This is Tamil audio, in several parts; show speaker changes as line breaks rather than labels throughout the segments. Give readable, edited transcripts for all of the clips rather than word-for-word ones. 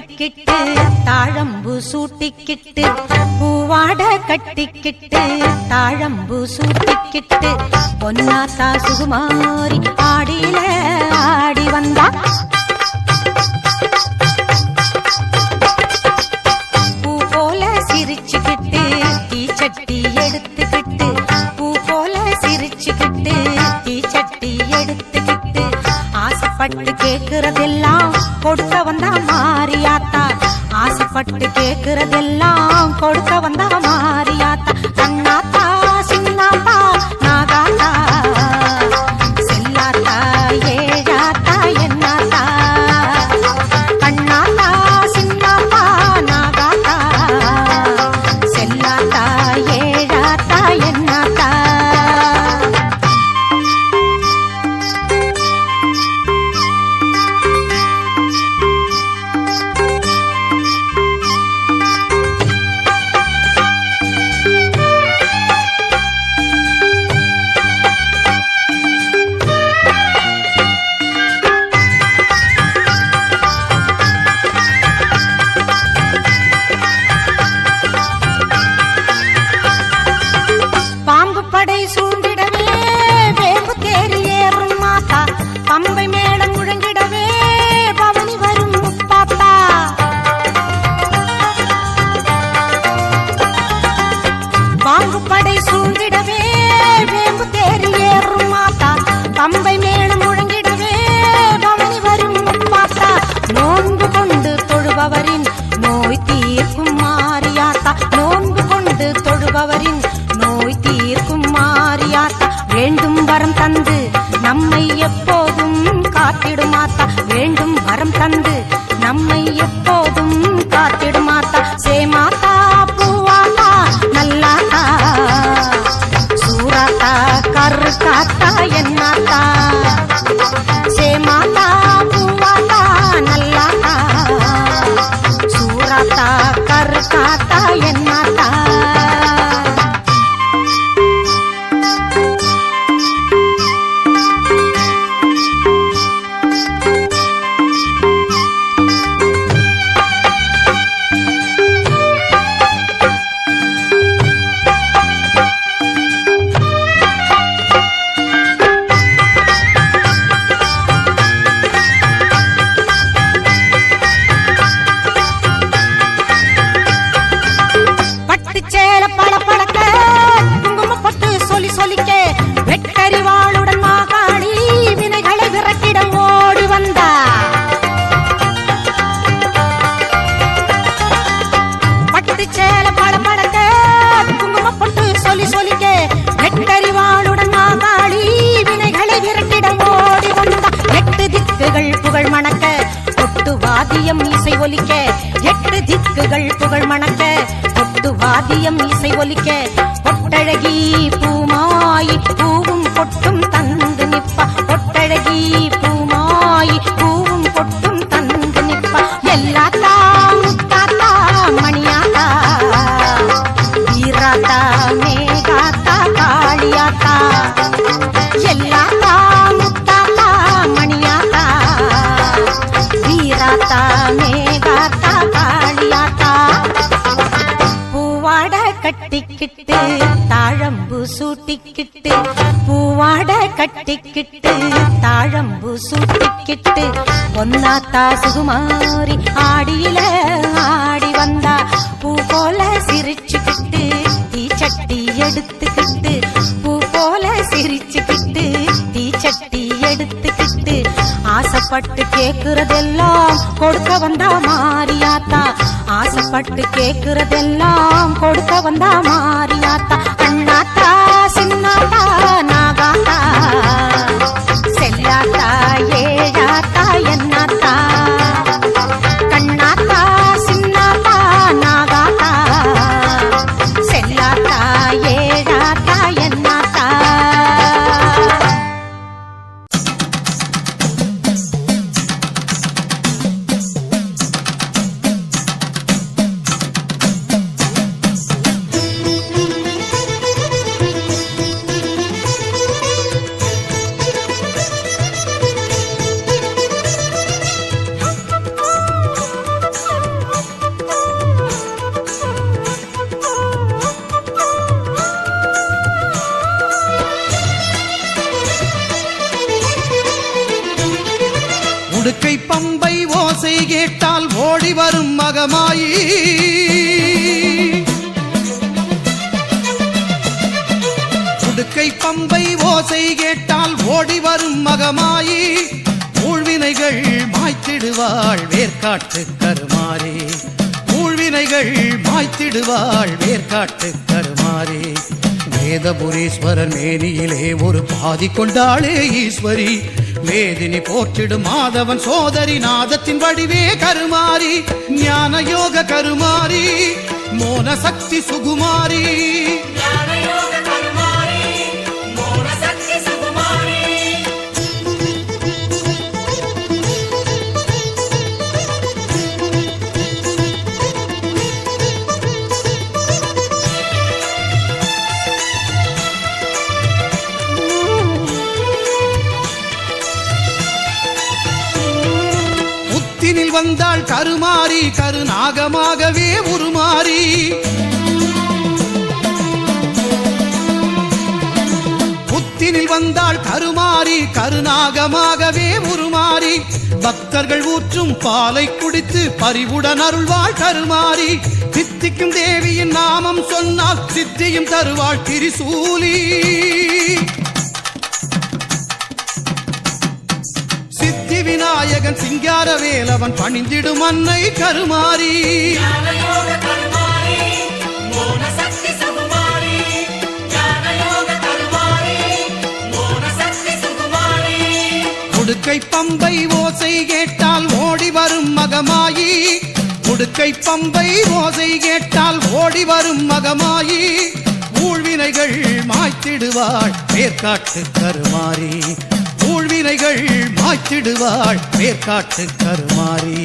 கட்டிக்கிட்டு தாழம்பு சூட்டிக்கிட்டு பூவாட கட்டிக்கிட்டு தாழம்பு சூட்டிக்கிட்டு பொன்னாத்தா சுகுமாரி ஆடியில ஆடி வந்தா. பூ போல சிரிச்சுக்கிட்டு தீச்சட்டி எடுத்துக்கிட்டு பூ போல சிரிச்சுக்கிட்டு தீச்சட்டி எடுத்துக்கிட்டு ஆசைப்பட்டு கேக்குறதெல்லாம் கொடுக்க வந்தா மாரியாத்தா. ஆசைப்பட்டு கேக்குறதெல்லாம் கொடுக்க வந்தா மாரியாத்தா. கண்ணாத்தா சின்னாத்தா நாகாத்தா செல்லாத்தா ஏழாத்தா என்னாத்தா. கண்ணாத்தா சின்னாத்தா நாகாத்தா செல்லாத்தா ஏழாத்தா என்னாத்தா. படை சூழ்ந்திடவே வேம்பு தேறி ஏறும் மாத்தா. பம்பை மேளம் முழங்கிடவே பவனி வரும் முப்பாத்தா. பாம்பு படை சூழ்ந்திடவே வேம்பு தேறி ஏறும் மாத்தா. பம்பை மேளம் முழங்கிடவே பவனி வரும் முப்பாத்தா. நோன்பு கொண்டு தொழுபவரின் நோய் தீர்க்கும் மாரியாத்தா. நோன்பு கொண்டு தொழுபவரின் நோய் தீர்க்கும் மாரியாத்தா. வேண்டும் வரம் தந்து நம்மை எப்போதும் காத்திடுமாத்தா. வேண்டும் வரம் தந்து நம்மை எப்போதும் காத்திடுமாத்தா. சேமாத்தா பூவாத்தா நல்லாத்தா சூராத்தா கருக்காத்தா என்னாத்தா. சேமாத்தா பூவாத்தா நல்லாத்தா சூராத்தா கருக்காத்தா என்னாத்தா. வெட்டறிவாளுடன் மாகாளி வினைகளை விரட்டிட ஓடி வந்தா. பட்டு சேல பழப்பழக்க குங்கும பொட்டு சொல்லி சொல்லிக்க வெட்டறிவாளுடன் மாகாளி வினைகளை விரட்டிட ஓடி வந்தா. எட்டு திக்குகள் புகழ் மணக்க கொட்டு வாதியம் இசை ஒலிக்க. எட்டு திக்குகள் புகழ் மணக்க கொட்டு வாதியம் இசை ஒலிக்க. பொட்டழகி பூமாயி பூவும் பொட்டும் தந்து நிப்பா. பொட்டழகி பூமாயி பூவும் பொட்டும் தந்து நிப்பா. எல்லாத்தா முத்தாத்தா மணியாத்தா வீராத்தா மேகாத்தா காளியாத்தா. எல்லாத்தா முத்தாத்தா மணியாத்தா வீராத்தா மேகாத்தா காளியாத்தா. பூவாட கட்டிக்கிட்டு தாழம்பு சூட்டிக்கிட்டு பூவாட கட்டிக்கிட்டு தாழம்பு சூட்டிக்கிட்டு பொன்னாத்தா சுகுமாரி ஆடியில ஆடி வந்தா. பூ போல சிரிச்சுக்கிட்டு தீச்சட்டி எடுத்துக்கிட்டு பூ போல சிரிச்சுக்கிட்டு தீச்சட்டி எடுத்துக்கிட்டு ஆசைப்பட்டு கேக்குறதெல்லாம் கொடுக்க வந்தா மாரியாத்தா. ஆசைப்பட்டு கேக்குறதெல்லாம் கொடுக்க வந்தா மாரியாத்தா. கண்ணாத்தா சின்னாத்தா நாகாத்தா செல்லாத்தா ஏழாத்தா என்னாத்தா. கண்ணாத்தா சின்னாத்தா நாகாத்தா செல்லாத்தா ஏழாத்தா என்னாத்தா.
ஓசை கேட்டால் ஓடி வரும் மகமாயி ஊழ்வினைகள் மாய்த்திடுவாள் வேர்க்காட்டு கருமாறி ஊழ்வினைகள் மாய்த்திடுவாள் வேர்க்காட்டு கருமாறி வேதபுரீஸ்வரர் மேனியிலே ஒரு பாதி கொண்டாளே ஈஸ்வரி வேதினி போற்றிடும் மாதவன் சோதரி நாதத்தின் வடிவே கருமாறி ஞான யோக கருமாறி மோன சக்தி சுகுமாரி வந்தாள் கருமாறி கருநாகமாகவே உருமாறி புத்தினில் வந்தாள் கருமாறி கருநாகமாகவே உருமாறி பக்தர்கள் ஊற்றும் பாலை குடித்து பரிவுடன் அருள்வாள் கருமாறி சித்திக்கும் தேவியின் நாமம் சொன்னால் சித்தியும் தருவாள் திரிசூலி விநாயகன் சிங்கார வேலவன் பணிந்திடும் அன்னை கருமாறி உடுக்கை பம்பை ஓசை கேட்டால் ஓடி வரும் மகமாயி உடுக்கை பம்பை ஓசை கேட்டால் ஓடி வரும் மகமாயி ஊழ்வினைகள் மாய்த்திடுவாள் வேர்க்காட்டு கருமாறி ஊழ்வினைகள் மாய்த்திடுவாள் வேர்க்காட்டு கருமாறி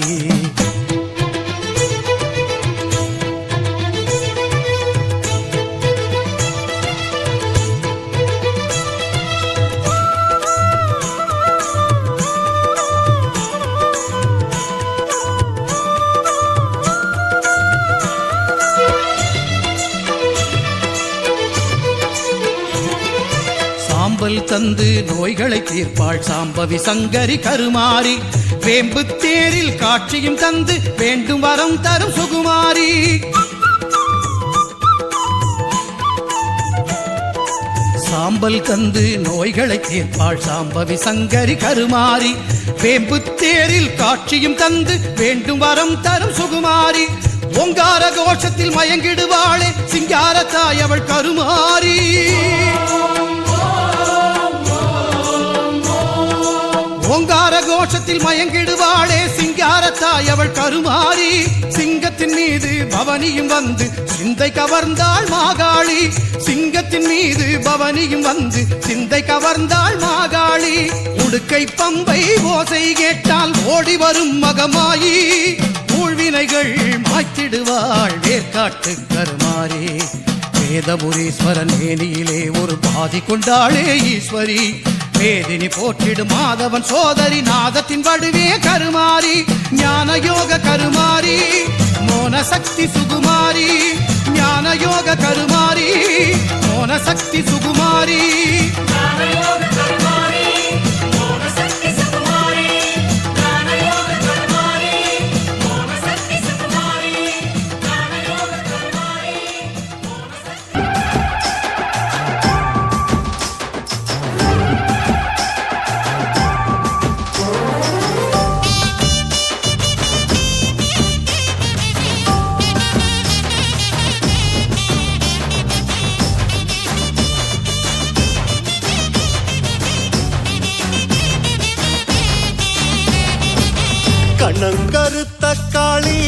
சாம்பல் தந்து நோய்களை தீர்ப்பாள் சாம்பவி சங்கரி கருமாறி வேம்பு தேரில் காட்சியும் தந்து வேண்டும் வரம் தரும் சுகுமாரி சாம்பல் தந்து நோய்களை தீர்ப்பாள் சாம்பவி சங்கரி கருமாரி வேம்பு தேரில் காட்சியும் தந்து வேண்டும் வரம் தரும் சுகுமாரி ஓங்கார கோஷத்தில் மயங்கிடுவாளே சிங்கார தாய் அவள் கருமாரி ஓங்கார கோஷத்தில் மயங்கிடுவாளே சிங்காரத்தாய் அவள் கருமாறி சிங்கத்தின் மீது பவனியும் வந்து சிந்தை கவர்ந்தாள் மாகாளி சிங்கத்தின் மீது பவனியும் வந்து சிந்தை கவர்ந்தாள் மாகாளி உடுக்கை பம்பை ஓசை கேட்டால் ஓடி வரும் மகமாயி ஊழ்வினைகள் மாய்த்திடுவாள் வேர்க்காட்டு கருமாறி வேதபுரீஸ்வரன் மேனியிலே ஒரு பாதி கொண்டாளே ஈஸ்வரி வேதினி போற்றிடும் மாதவன் சோதரி நாதத்தின் வடுவே கருமாறி ஞான யோக கருமாரி மோன சக்தி சுகுமாரி ஞான யோக கருமாரி மோன சக்தி சுகுமாரி
கண்ணங்கருத்த காளி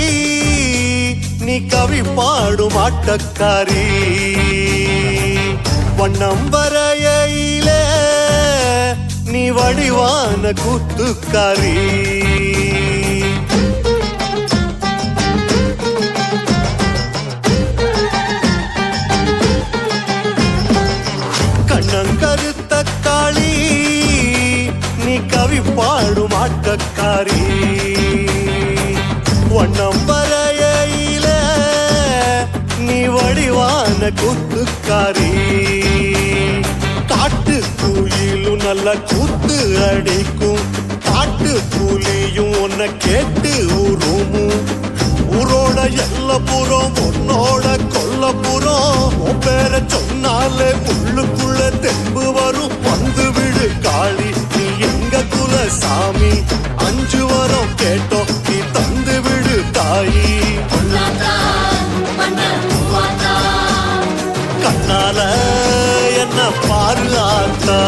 நீ கவி பாடும் ஆட்டக்காரி வண்ணம் வரையிலே நீ வடிவான கூத்துக்காரி கண்ணங்கருத்த காளி நீ கவி பாடும் ஆட்டக்காரி வண்ணம் வரையில நீ வடிவான கூத்துக்காரி காட்டு குயிலும் நல்ல கூத்து அடிக்கும் காட்டு புலியும் உன்னை கேட்டு உருமும் ஊரோட எல்ல புறம் உன்னோட கொல்ல முகப்புறம் உன் பேர சொன்னாலே உள்ளுக்குள்ள தெம்பு வரும். வந்து விடு காளி நீ எங்க குல சாமி, 5 வரம் கேட்டோம் நீ தந்து விடு தாயி. கண்ணால என்ன பாரு ஆத்தா,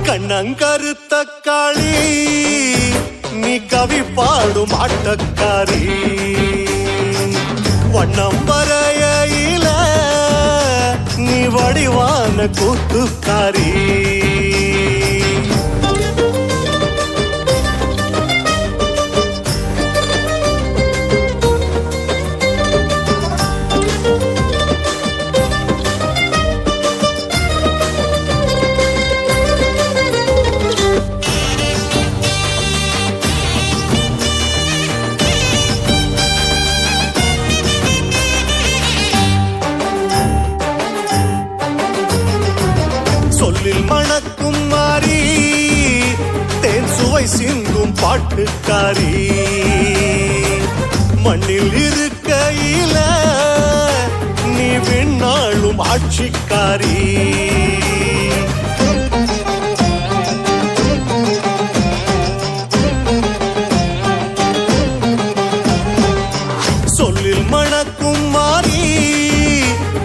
கண்ணங்கருத்த காளி நீ கவி பாடும் ஆட்டக்காரி. வண்ணம் வரையில நீ வடிவான கூத்துக்காரி. சொல்லில் மணக்கும் மாறி தேன் சுவை சிந்தும் பாட்டுக்காரி. மண்ணில் இருக்கையில நீ விண்ணாளும் ஆட்சிக்காரி. சொல்லில் மணக்கும் மாறி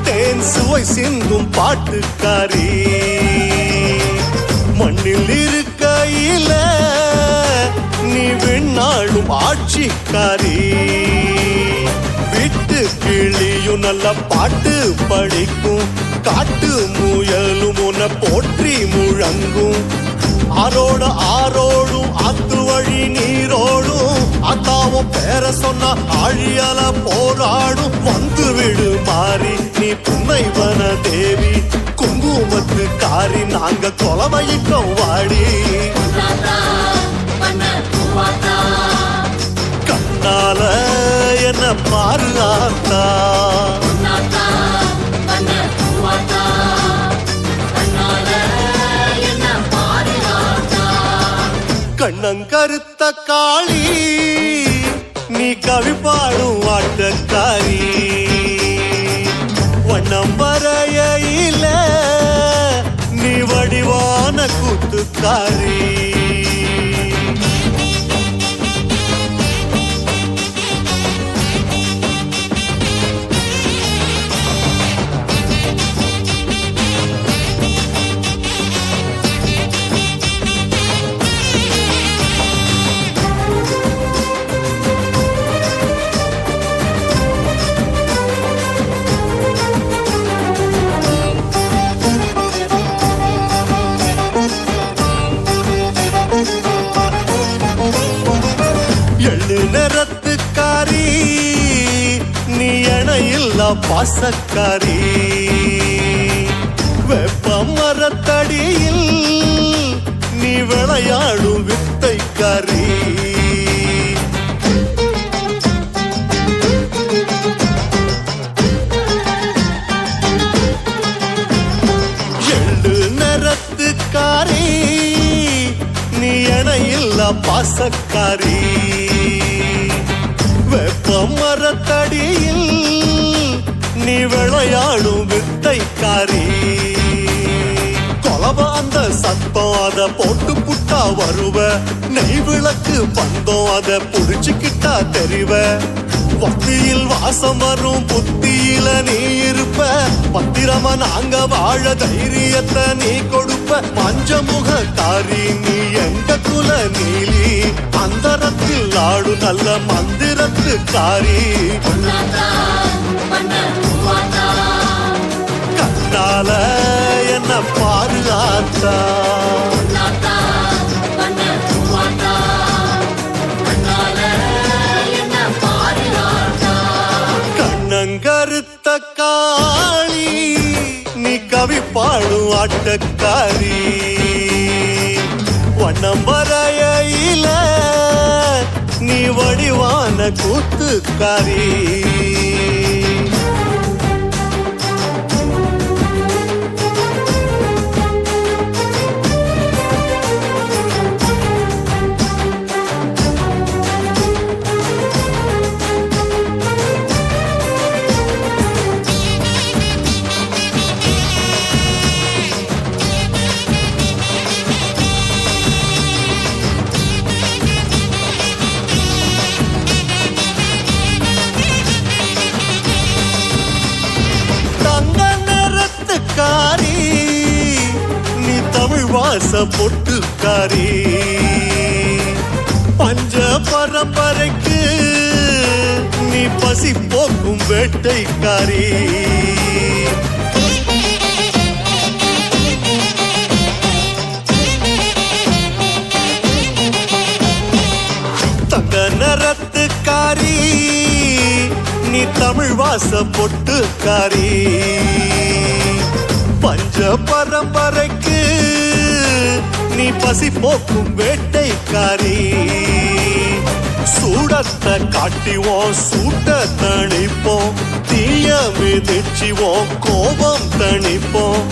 தேன் சுவை சிந்தும் பாட்டுக்காரி. மண்ணில் இருக்கையில நீ விண்ணாளும் ஆட்சிக்காரி. விட்டு கிளியும் நல்ல பாட்டு படிக்கும், காட்டு முயலும் உன்னை போற்றி முழங்கும். ஆரோட ஆரோடும் ஆத்து வழி நீரோடும், அத்தாவும் பேர சொன்னா ஆழியால போராடும். வந்து விடு மாறி நீ புன்னைவன தேவி, குங்குமத்து காரி நாங்க கொலவையிட்டோம் வாடி. கண்ணால என்ன பாரு ஆத்தா, கண்ணங்கருத்த காளி நீ கவி பாடும் ஆட்டக்காரி. வண்ணம் வரையில நீ வடிவான கூத்துக்காரி. எள்ளு நிறத்துக்காரி நீ இணையில்லா பாசக்காரி. வெப்ப மரத்தடியில் நீ விளையாடும் வித்தைக்காரி. எள்ளு நிறத்துக்காரி நீ இணையில்லா பாசக்காரி. வெப்ப மரத்தடியில் நீ விளையாடும் வித்தைக்காரி. கொலவ அந்த சத்தம் அத போட்டு புட்டா வருவ, நெய் விளக்கு பந்தம் அத புடிச்சுக்கிட்டா தெரிவ. பக்தியில் வாசம் வரும் புத்தியில நீ இருப்ப, பத்திரமா நாங்க வாழ தைரியத்தை நீ கொடுப்ப. மஞ்சமுக காரி நீ எங்க குல நீலி, அந்தரத்தில் ஆடு நல்ல மந்திரத்து காரி. கண்ணால என்ன பாரு ஆத்தா, கண்ணங்கருத்த காளி நீ கவி பாடும் ஆட்டக்காரி. வண்ணம் வரையில நீ வடிவான கூத்துக்காரி. வாச பொட்டுக்காரி பஞ்ச பரம்பரைக்கு நீ பசி போக்கும் வேட்டைக்காரி தங்க நிறத்துக்காரி நீ தமிழ் வாச பொட்டுக்காரி பஞ்ச பரம்பரைக்கு நீ பசி போக்கும் வேட்டைக்காரி சூடத்தை காட்டிவோம் சூட்ட தணிப்போம் தீய மிதிச்சிவோம் கோபம் தணிப்போம்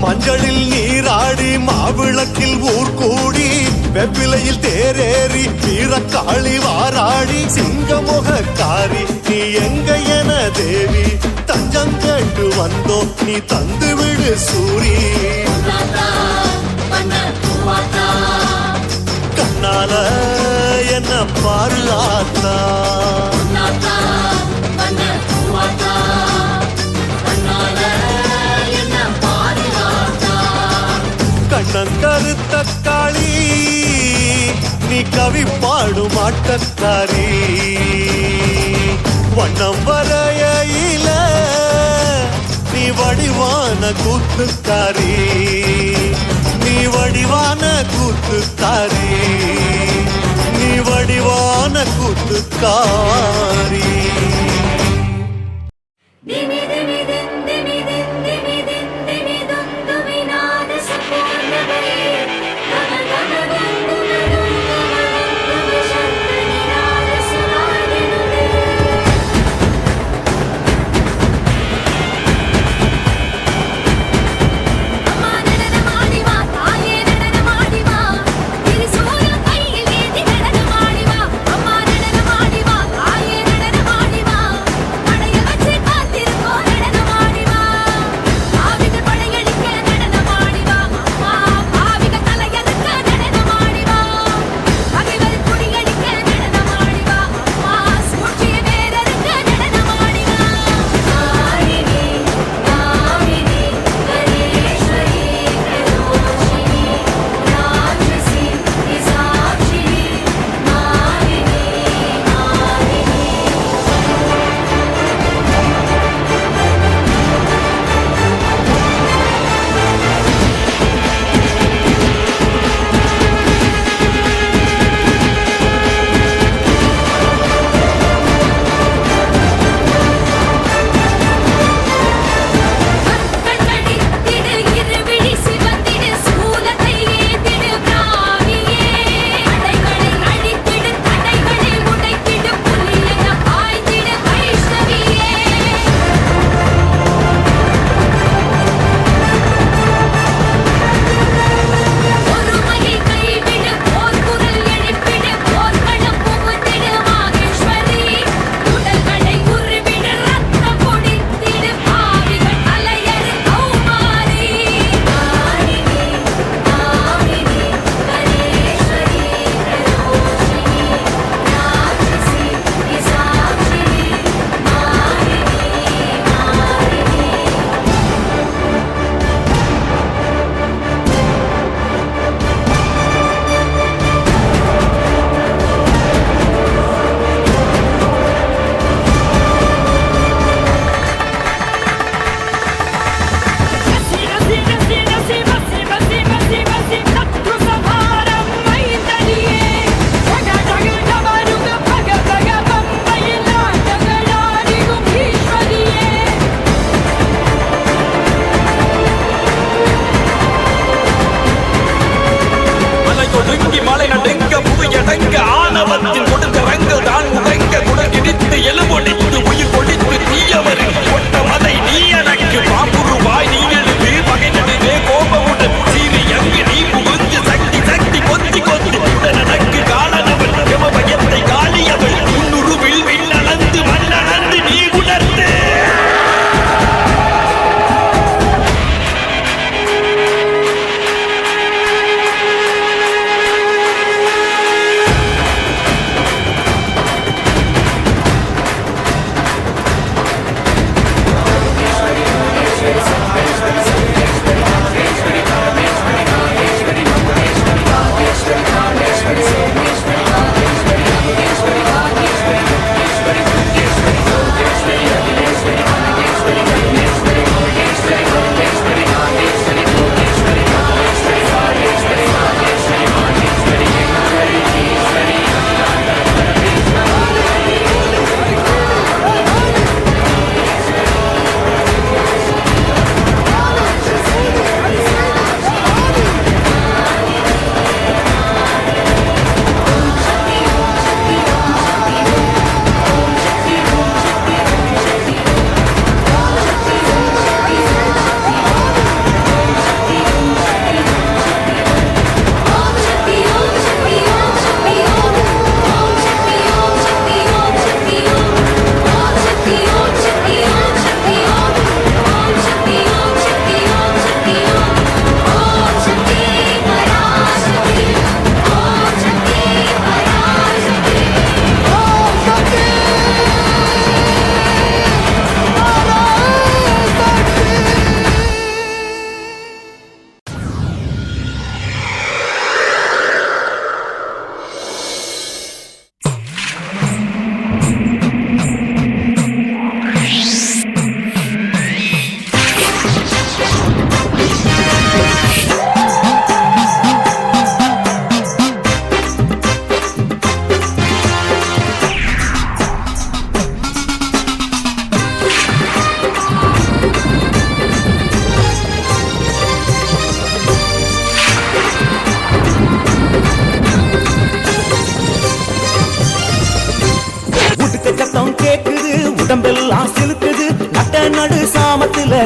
மஞ்சளில் நீராடி மாவிளக்கில் ஊர் கூடி வெப்பிலையில் தேரேறி வீரக்காளி வாராடி சிங்கமுகக்காரி நீ எங்க என தேவி தஞ்சம் கேட்டு வந்தோ நீ தந்து விடு சூரி கண்ணால என்ன பாரு ஆத்தா கண்ணன் கருத்த காளி நீ கவி பாடும் ஆட்டக்காரி வண்ணம் வரையில நீ வடிவான கூத்துக்காரி நீ வடிவான கூத்துக்காரி நீ வடிவான கூத்துக்காரி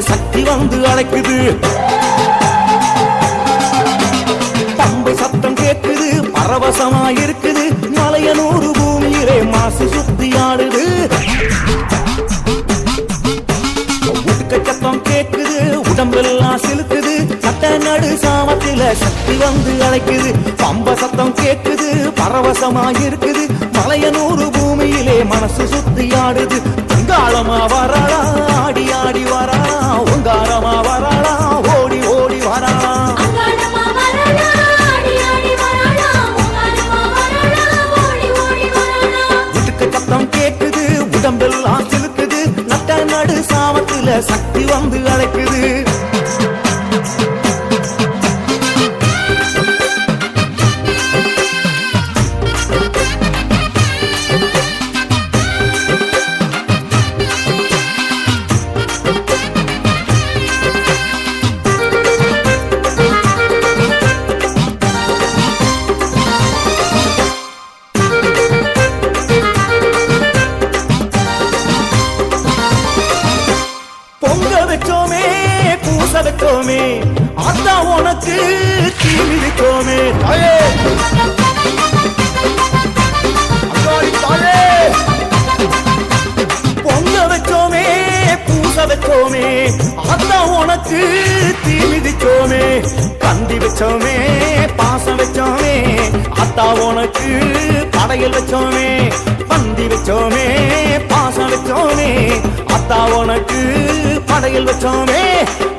சக்தி வந்து அழைக்குது. பம்பை சத்தம் கேட்குது, பரவசமா இருக்குது, மலையனூர் பூமியிலே மனசு சுத்தி ஆடுது. சத்தம் கேட்குது, உடம்பெல்லாம் சிலுக்குது, சட்ட நடு சாமத்தில சக்தி வந்து அழைக்குது. பம்ப சத்தம் கேட்குது, பரவசமா இருக்குது, மலையனூர் பூமியிலே மனசு சுத்தி ஆடுது. பொங்காளமா வராளா, ஆடி ஆடி வராளா, ஒங்காரமா வராளா, ஓடி ஓடி வராளா. வீட்டுக்கு சத்தம் கேட்குது, உடம்பெல்லாம் சிலுக்குது, நட்ட நடு சாமத்தில சக்தி வந்து அழைக்குது. வச்சோமே அத்தா உனக்கு தீ மிதிச்சோமே. தாயே தாயே பொங்க வச்சோமே, பூச வச்சோமே, அத்தா உனக்கு தீ மிதிச்சோமே. கந்தி வச்சோமே, பாசம் வச்சோமே, அத்தா உனக்கு படையல் வச்சோமே. பந்தி வச்சோமே, பாசம் வச்சோமே, அத்தா உனக்கு படையல் வச்சோமே.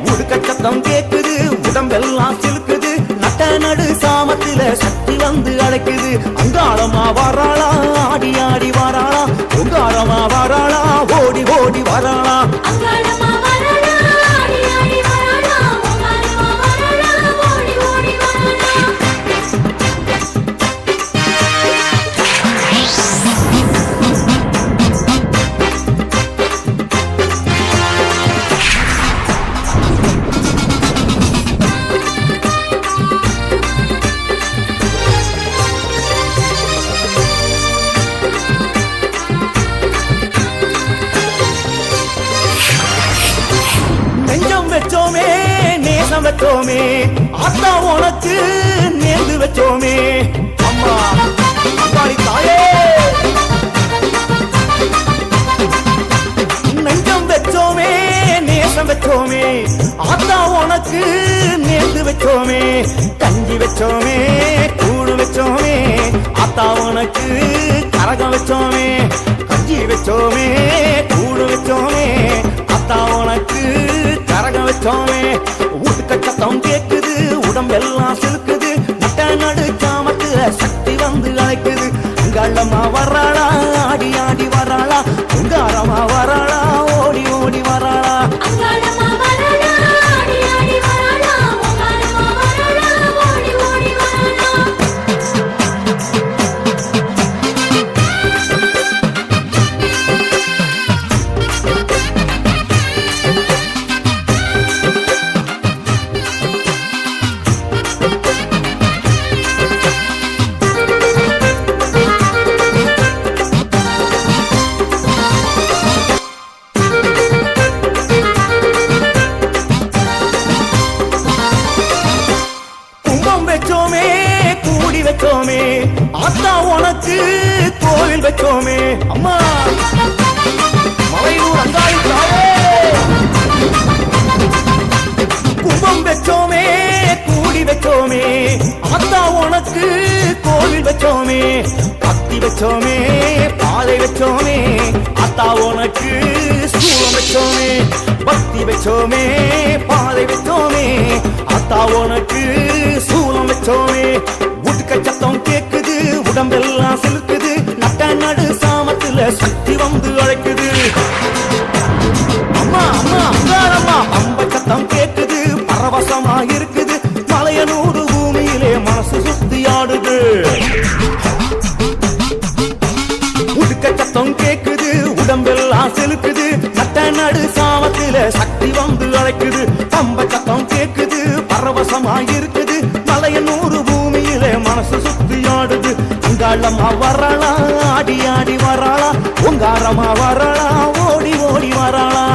உடுக்க சத்தம் கேட்குது, உடம்பெல்லாம் சிலுக்குது, நட்ட நடு சாமத்தில சக்தி வந்து அழைக்குது. அங்காளமா வராளா, ஆடி ஆடி வராளா, பொங்காளமா வராளா, ஓடி ஓடி வராளா. வச்சோமே, அத்தா உனக்கு நேர்ந்து வச்சோமே. அம்மா அம்பாடி தாயே நெஞ்சம் வச்சோமே, நேசம் வச்சோமே, அத்தா உனக்கு நேர்ந்து வச்சோமே. கஞ்சி வச்சோமே, கூடு வச்சோமே, அத்தா உனக்கு கரகம் வச்சோமே. கஞ்சி வச்சோமே, கூடு வச்சோமே, அத்தா உனக்கு கரகம் வச்சோமே. உடுக்க சத்தம் கேட்குது, உடம்பெல்லாம் சிலுக்குது, நட்ட நடு சாமத்துல சக்தி வந்து அழைக்குது. அங்காளமா வராளா, ஆடி ஆடி வராளா, பொங்காரமா வராளா, ஓடி ஓடி வராளா. வச்சோமே, அத்தா உனக்கு கோவில் வச்சோமே. அம்மா மலையூர் அங்காளி தாயே கும்பம் வச்சோமே, கூடி வச்சோமே, அத்தா உனக்கு கோவில் வச்சோமே. பத்தி வச்சோமே, பாலை வச்சோமே, அத்தா உனக்கு சூளம் வச்சோமே. பக்தி வச்சோமே, பாலை வச்சோமே, அத்தா உனக்கு சூளம் வச்சோமே. உடுக்க சத்தம் கேட்குது, உடம்பெல்லாம் சிலுக்குது, நட்ட நடு சாமத்துல சக்தி வந்து அழைக்குது. அம்மா அம்மா அங்காளம்மா பம்ப சத்தம் கேட்குது, பரவசமா இருக்குது, மலையனூர் பூமியிலே மனசு சுத்தி ஆடுது. உடுக்க சத்தம் கேட்குது, உடம்பெல்லாம் சிலுக்குது, நட்ட நடு சாமத்தில சக்தி வந்து அழைக்குது. பம்ப சத்தம் கேட்குது, பரவசமா இருக்குது, மலையனூர் பூமியிலே மனசு சுத்தி ஆடுது. அங்காளமா வராளா, ஆடி ஆடி வராளா, ஒங்காரமா வராளா, ஓடி ஓடி வராளா.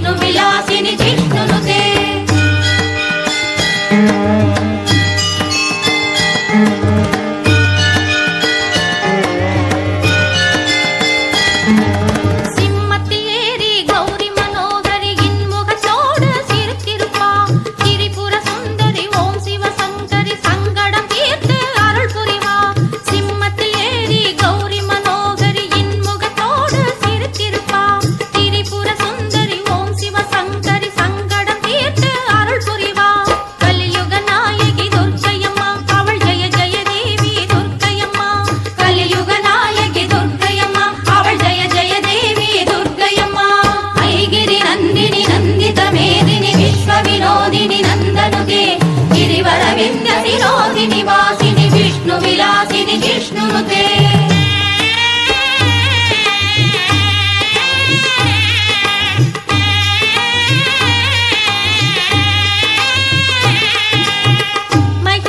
विष्णु विलासिनि जिष्णुनुते निवासिनि विष्णु विलासिनि जिष्णुनुते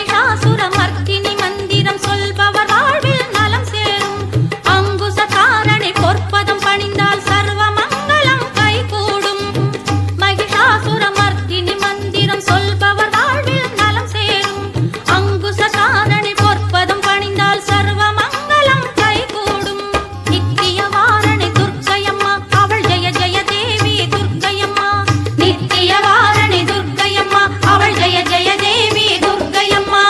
महिषासुरमर्दिनि मन्दिरं சொல்பவர் வாழ்வில் நலம் சேரும் அங்குசகாரணி பொற்பதம் பணிந்தால் சர்வ மங்களம் கைகூடும் महिषासुरमर्दिनि மந்திரம் சொல்பவர் வாழ்வில் நலம் சேரும் அங்குசகாரணி பொற்பதம் பணிந்தால் சர்வ மங்களம் கைகூடும் நித்தியவாரணி துர்க்கையம்மா அவள் ஜெய ஜெய தேவி துர்க்கையம்மா நித்தியவாரணி துர்க்கையம்மா அவள் ஜெய ஜெய தேவி துர்க்கையம்மா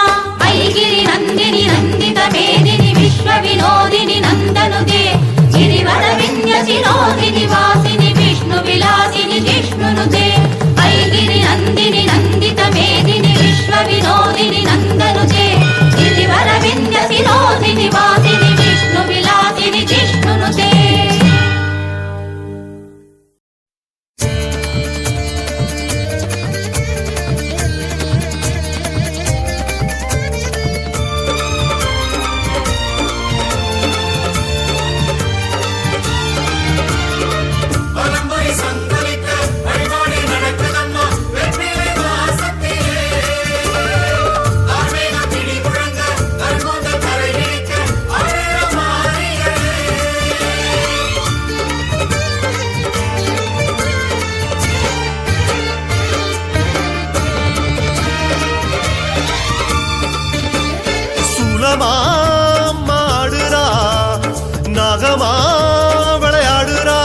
ஐகிரி நந்தினி நந்தித மேதினி விஸ்வ வினோதினி நந்தனுதே गिरिवर विन्यसिरोधिनि वासिनि विष्णु विलासिनि जिष्णुनुते ऐगिरि नन्दिनि नन्दित मेदिनि विश्व विनोदिनि नन्दनुते गिरिवर विन्यसिरोधिनि वासिनि विष्णु विलासिनि जिष्णुनुते
மாடுறா நாகமா விளையாடுறா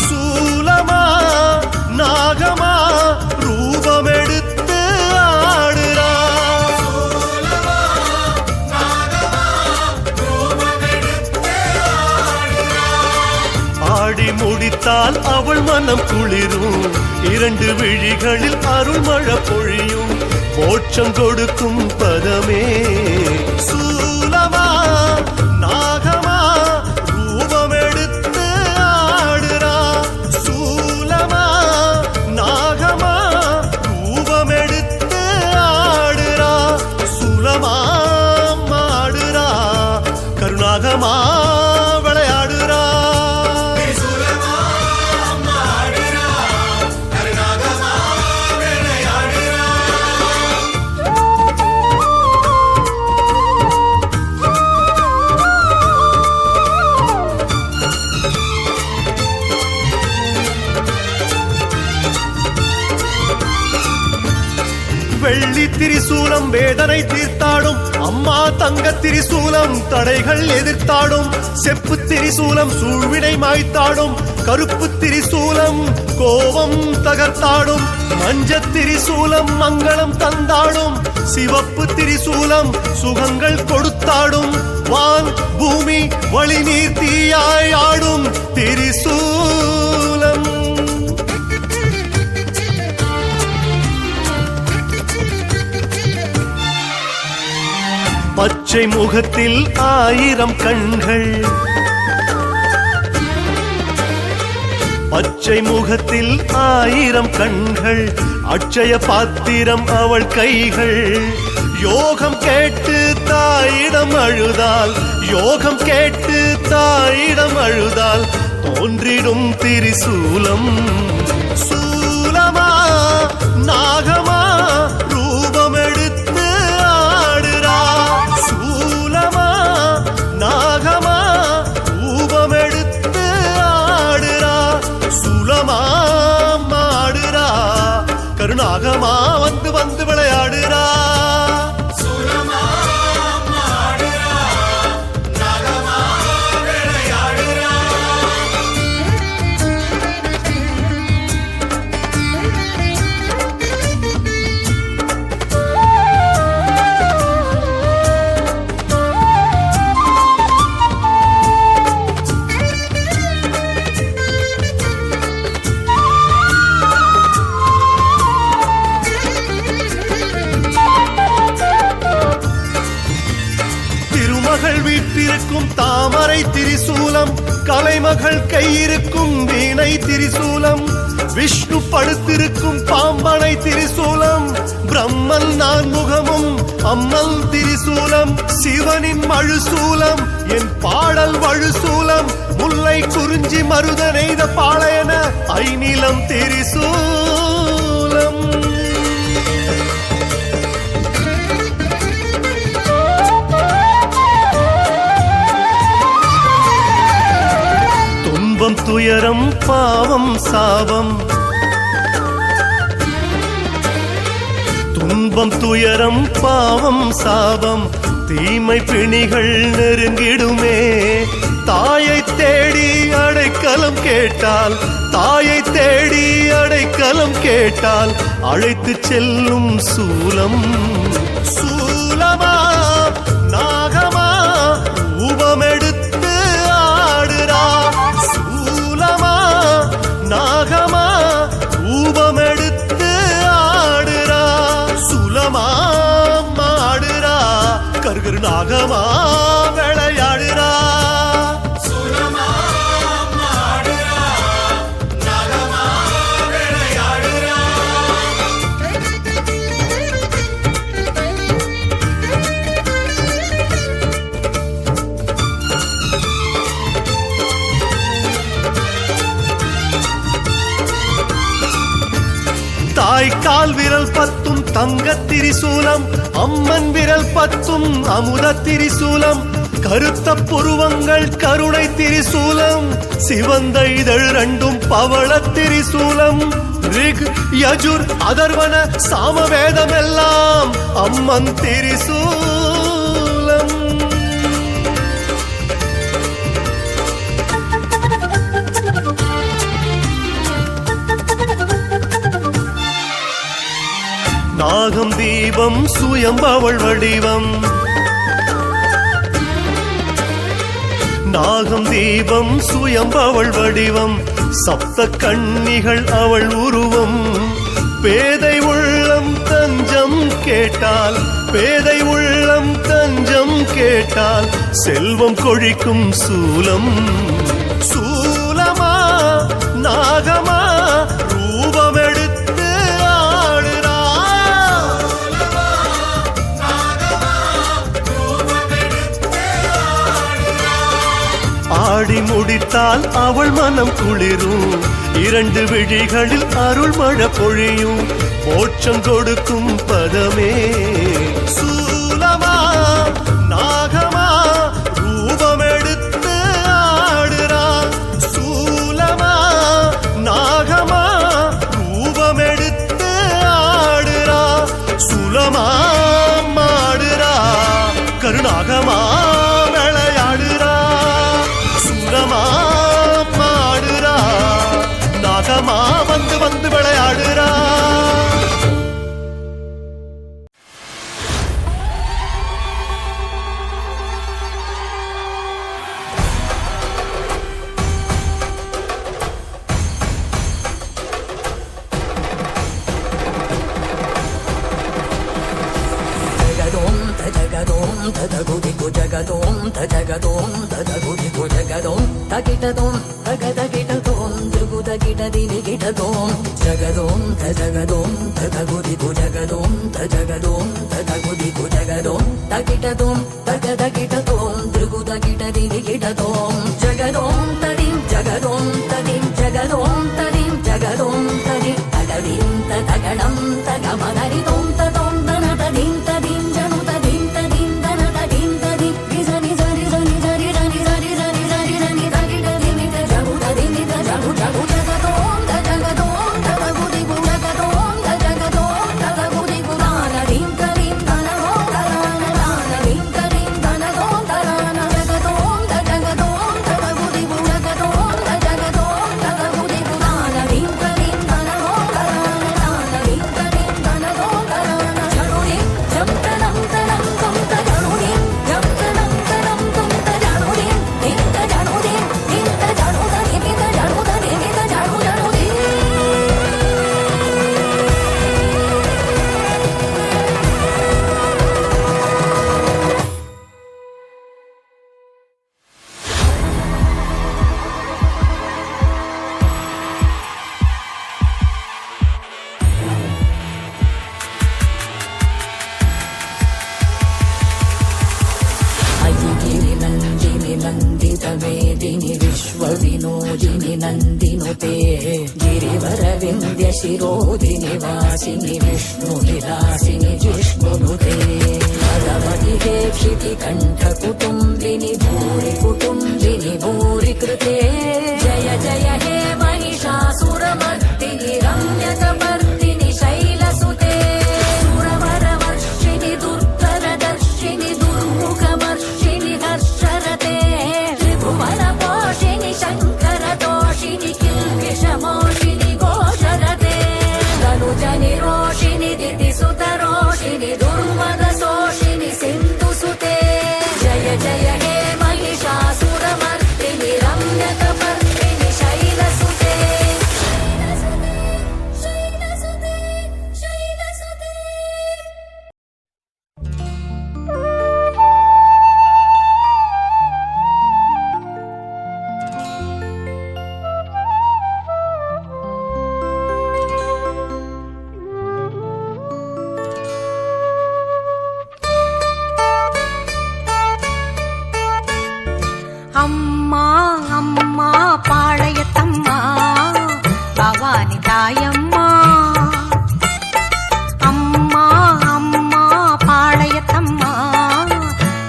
சூலமா நாகமா ரூபமெடுத்து ஆடுறா ஆடி முடித்தால் அவள் மனம் குளிரும் இரண்டு விழிகளில் அருள்மழை பொழியும் மோட்சம் கொடுக்கும் பதமே சூலமா நாகமா ரூபமெடுத்து ஆடுறா சூலமா நாகமா ரூபமெடுத்து ஆடுறா சூலமா மாடுறா கருணாகமா விளையாடுறா வெள்ளி திரிசூலம் வேதனை தீர்த்தாடும் அம்மா தங்க திரிசூலம் தடைகள் எதிர்த்தாடும் செப்பு திரிசூலம் சூழ்வினை மாய்த்தாடும் கருப்பு திரிசூலம் கோபம் தகர்த்தாடும் மஞ்ச திரிசூலம் மங்களம் தந்தாடும் சிவப்பு திரிசூலம் சுகங்கள் கொடுத்தாடும் வான் பூமி வழி நீர் தீயாய் ஆடும் திரிசூலம் பச்சை முகத்தில் ஆயிரம் கண்கள் பச்சை முகத்தில் ஆயிரம் கண்கள் அட்சய பாத்திரம் அவள் கைகள் யோகம் கேட்டு தாயிடம் அழுதால் யோகம் கேட்டு தாயிடம் அழுதால் தோன்றிடும் திரிசூலம் சூலமா நாகமா ரூபம் எடுத்து ஆடுறா சூலமா கையிருக்கும் தாமரை திரிசூலம், கலைமகள் கையிருக்கும் வீணை திரிசூலம், விஷ்ணு படுத்திருக்கும் பாம்பனை திரிசூலம், பிரம்மன் நான் முகமும் அம்மல் திரிசூலம், சிவனின் மழுசூலம் என் பாடல் வழுசூலம், முல்லை குறிஞ்சி மருத நெய்த பாளையன ஐநிலம் திரிசூலம். துன்பம் துயரம் பாவம் சாபம், துன்பம் துயரம் பாவம் சாபம், தீமை பிணிகள் நெருங்கிடுமே. தாயை தேடி அடைக்கலம் கேட்டால், தாயை தேடி அடைக்கலம் கேட்டால் அழைத்து செல்லும் சூலம். சூலமா நாகமா ரூபமெடுத்து ஆடுறா, சூலமா நாகமா ரூபமெடுத்து ஆடுறா, சுலமா மாடுறா கருகரு நாகமா விளையாடுறா. தாய்க்கால் விரல் பத்தும் தங்க திரிசூலம், அம்மன் விரல் பத்தும் அமுத திரிசூலம், கருத்த புருவங்கள் கருணை திரிசூலம், சிவந்த இதழ் ரெண்டும் பவள திரிசூலம், ரிக் யஜுர் அதர்வன சாமவேதம் எல்லாம் அம்மன் திரிசூலம். நாகம் தீபம் சுயம்பவள் வடிவம், நாகம் தீபம் சுயம்பவள் வடிவம், சப்த கன்னிகள் அவள் உருவம், பேதை உள்ளம் தஞ்சம் கேட்டால், பேதை உள்ளம் தஞ்சம் கேட்டால் செல்வம் கொழிக்கும் சூலம். சூலமா நாகமா ரூபமெடுத்து ஆடுறா, ஆடி முடித்தால் அவள் மனம் குளிரும், இரண்டு விழிகளில் அருள் மழை பொழியும், மோட்சம் கொடுக்கும் பதமே. சூலமா நாகமா ரூபமெடுத்து ஆடுறா, சூலமா நாகமா ரூபமெடுத்து ஆடுறா, சுலமா மாடுறா கருநாகமா விளையாடுறா, சுலமா மாடுறா நாகமா வந்து வந்து விளையாடுறா.
తదగుదిగు జగదోం తజగదోం తదగుదిగు జగదోం తకిటదోం తగదగిటదోం దిగిటదోం జగదోం తజగదోం తదగుదిగు జగదోం తజగదోం తదగుదిగు జగదోం తకిటదోం తగదగిటదోం దిగిటదోం జగదోం తదిం జగదోం తదిం జగదోం తదిం జగదోం తదిం తగదిం తగడం తగమదరిదోం తదోం దన తదిం తదిం జను తదిం తదిం దన తదిం తదిం నిజని జరి జని జరి రని జరి రని జరి రని తగిటదిం జగు తదిం జగు జగు జగదోం తజగదోం తదగుదిగు జగదోం తజగదోం తదగుదిగు దానదిం తదిం తనమో దన దానదిం తదిం नन्दितमेदिनि विश्वविनोदिनि नन्दिनुते गिरिवरविन्द्यशिरोदिनि वासिनि विष्णुविलासिनि जिष्णुनुते भगवति क्षितिकण्ठकुटुम्बिनि भूरि कुटुम्बिनि भूरि कृते जय जय हे महिषासुरमर्दिनि रम्यकपर्दिनि शैलसुते सुरवरवर्षिणि दुर्धरदर्शिनि दुर्मुखमर्षिणि हर्षरते त्रिभुवनपोषिणि शङ्करतोषिणि किल्बिषमोषिणि गोचरते तनुजनिरोषिणि दितिसुतरोषिणि दुर्मदशोषिणि सिन्धुसुते जय जय हे महिषासुरमर्दिनि रम्यकपर्दिनि शैलसुते शैलसुते शैलसुते
அம்மா அம்மா பாளையத்தம்மா பவானி தாயம்மா அம்மா அம்மா பாளையத்தம்மா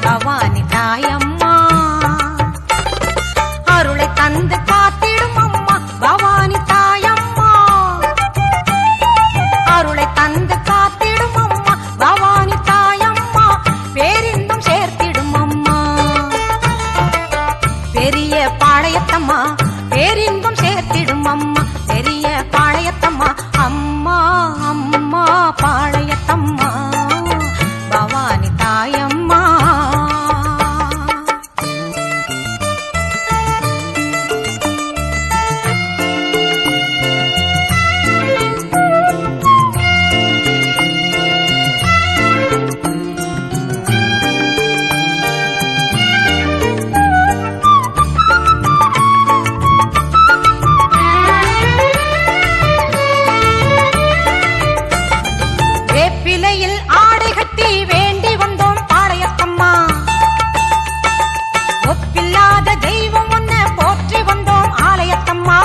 பவானி தாயம்மா அருளை தந்து காத்திடும் அம்மா பவானி தாயம்மா அருளை தந்து காத்திடும் அம்மா பவானி தாயம்மா பேரின்பம் சேர்த்திடும் அம்மா பெரிய பாளையத்தம்மா பேரின்பம் சேர்த்திடும் அம்மா பெரிய பாளையத்தம்மா அம்மா அம்மா பாளையத்தம்மா பவானி தாயம்மா வேப்பிலையில் ஆடை கட்டி வேண்டி வந்தோம் பாளையத்தம்மா ஒப்பில்லாத தெய்வம் ஒன்ன போற்றி வந்தோம் ஆலயத்தம்மா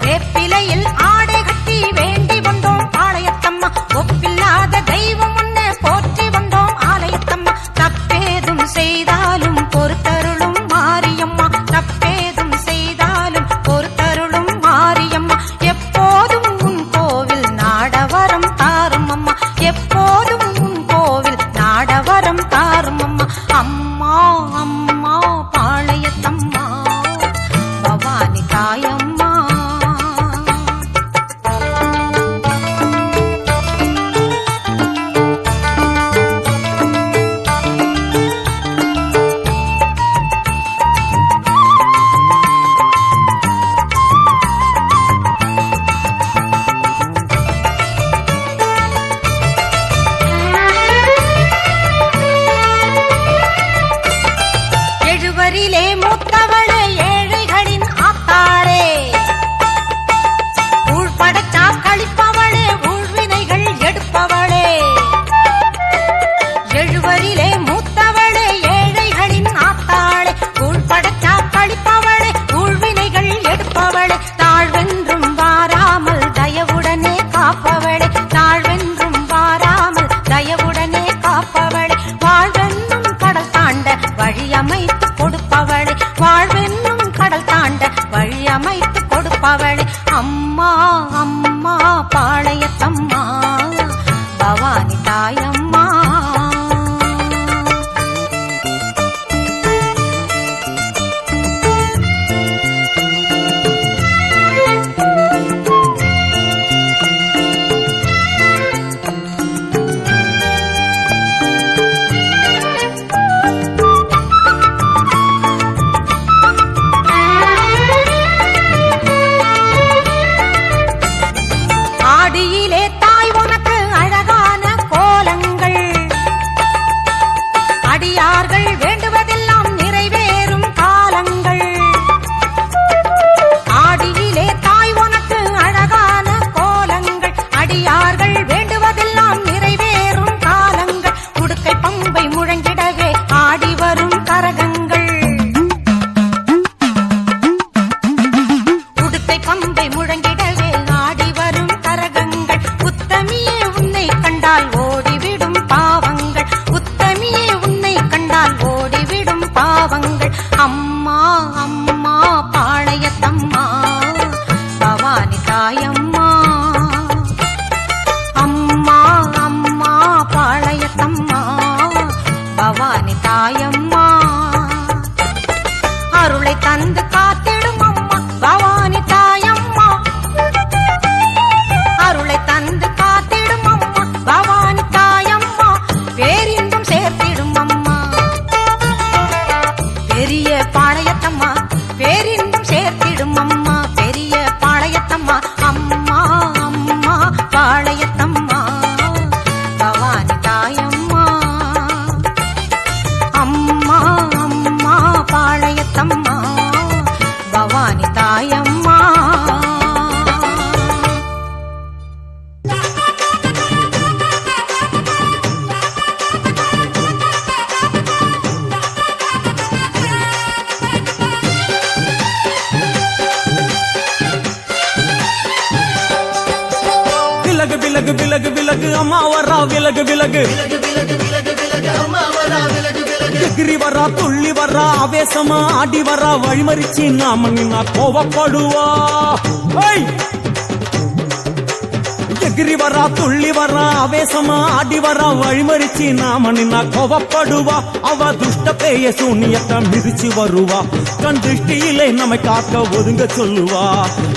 வேப்பிலையில் ஆடை கட்டி வேண்டி வந்தோம் பாளையத்தம்மா ஒப்பில்லாத தெய்வம் ஒன்ன போற்றி வந்தோம் ஆலயத்தம்மா தப்பேதும் செய்தாலும் பொறுத்தருளும் மாரியம்மா தப்பேதும் செய்தாலும் பொறுத்தருளும் மாரியம்மா எப்போதும் உன் கோவில் நாடவரம் தாரும் அம்மா எப்போதும்
விலகு விலகு அம்மா வரா விலகு விலகு எகிரி வரா துள்ளி வரா ஆவேசமா ஆடி வரா வழிமறிச்சு நாம நின்னா கோவப்படுவா எகிரி வரா துள்ளி வரா ஆவேசமா ஆடி வரா வழிமறிச்சு நாம நின்னா கோவப்படுவா அவ துஷ்ட பேய சூனியத்தை மிதிச்சு வருவா கண் திருஷ்டியிலே நம்மை காக்க ஒதுங்க சொல்லுவா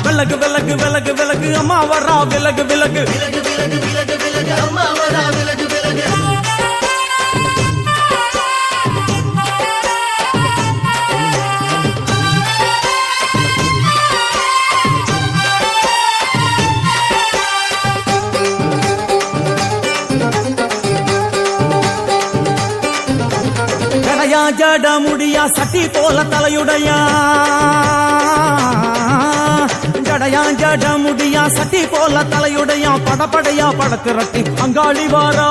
விலகு விலகு விலகு விலகு அம்மா வரா விலகு விலகு அம்மா வரா விலகு விலகு ஜட முடியா சட்டி போல தலையுடையா ஜடையா ஜட முடியா சட்டி போல தலையுடையா படப்படையா படத்திரட்டி அங்காளி வாரா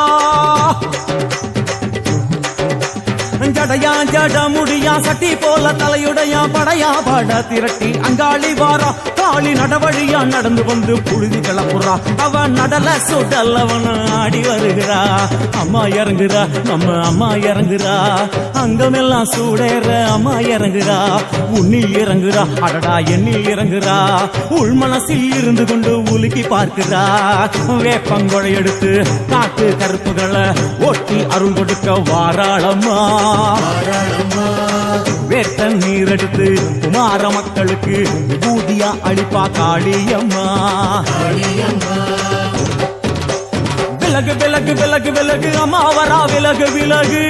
ஜடையா ஜட முடியா சட்டி போல தலையுடையா படையா பட திரட்டி அங்காளி வாரா காளி நடவழியா நடந்து வந்து புழுதி கிளப்புறா அவ நடல சுடல் அவன் ஆடி வருகிறா அம்மா இறங்குறா நம்ம அம்மா இறங்குறா அங்கமெல்லாம் சூடேற அம்மா இறங்குறா உன்னில் இறங்குறா அடடா எண்ணில் இறங்குறா உள் மனசில் இருந்து கொண்டு உலுக்கி பார்க்கிறா வேப்பங்கொழை எடுத்து காட்டு கருப்புகளை ஒட்டி அருள் கொடுக்க வாராளம்மா வேட்ட நீர் எடுத்து குமார மக்களுக்கு விபூதியா அளிப்பா காளியம்மா விலகு விலகு விலகு விலகு அம்மா வரா விலகு விலகு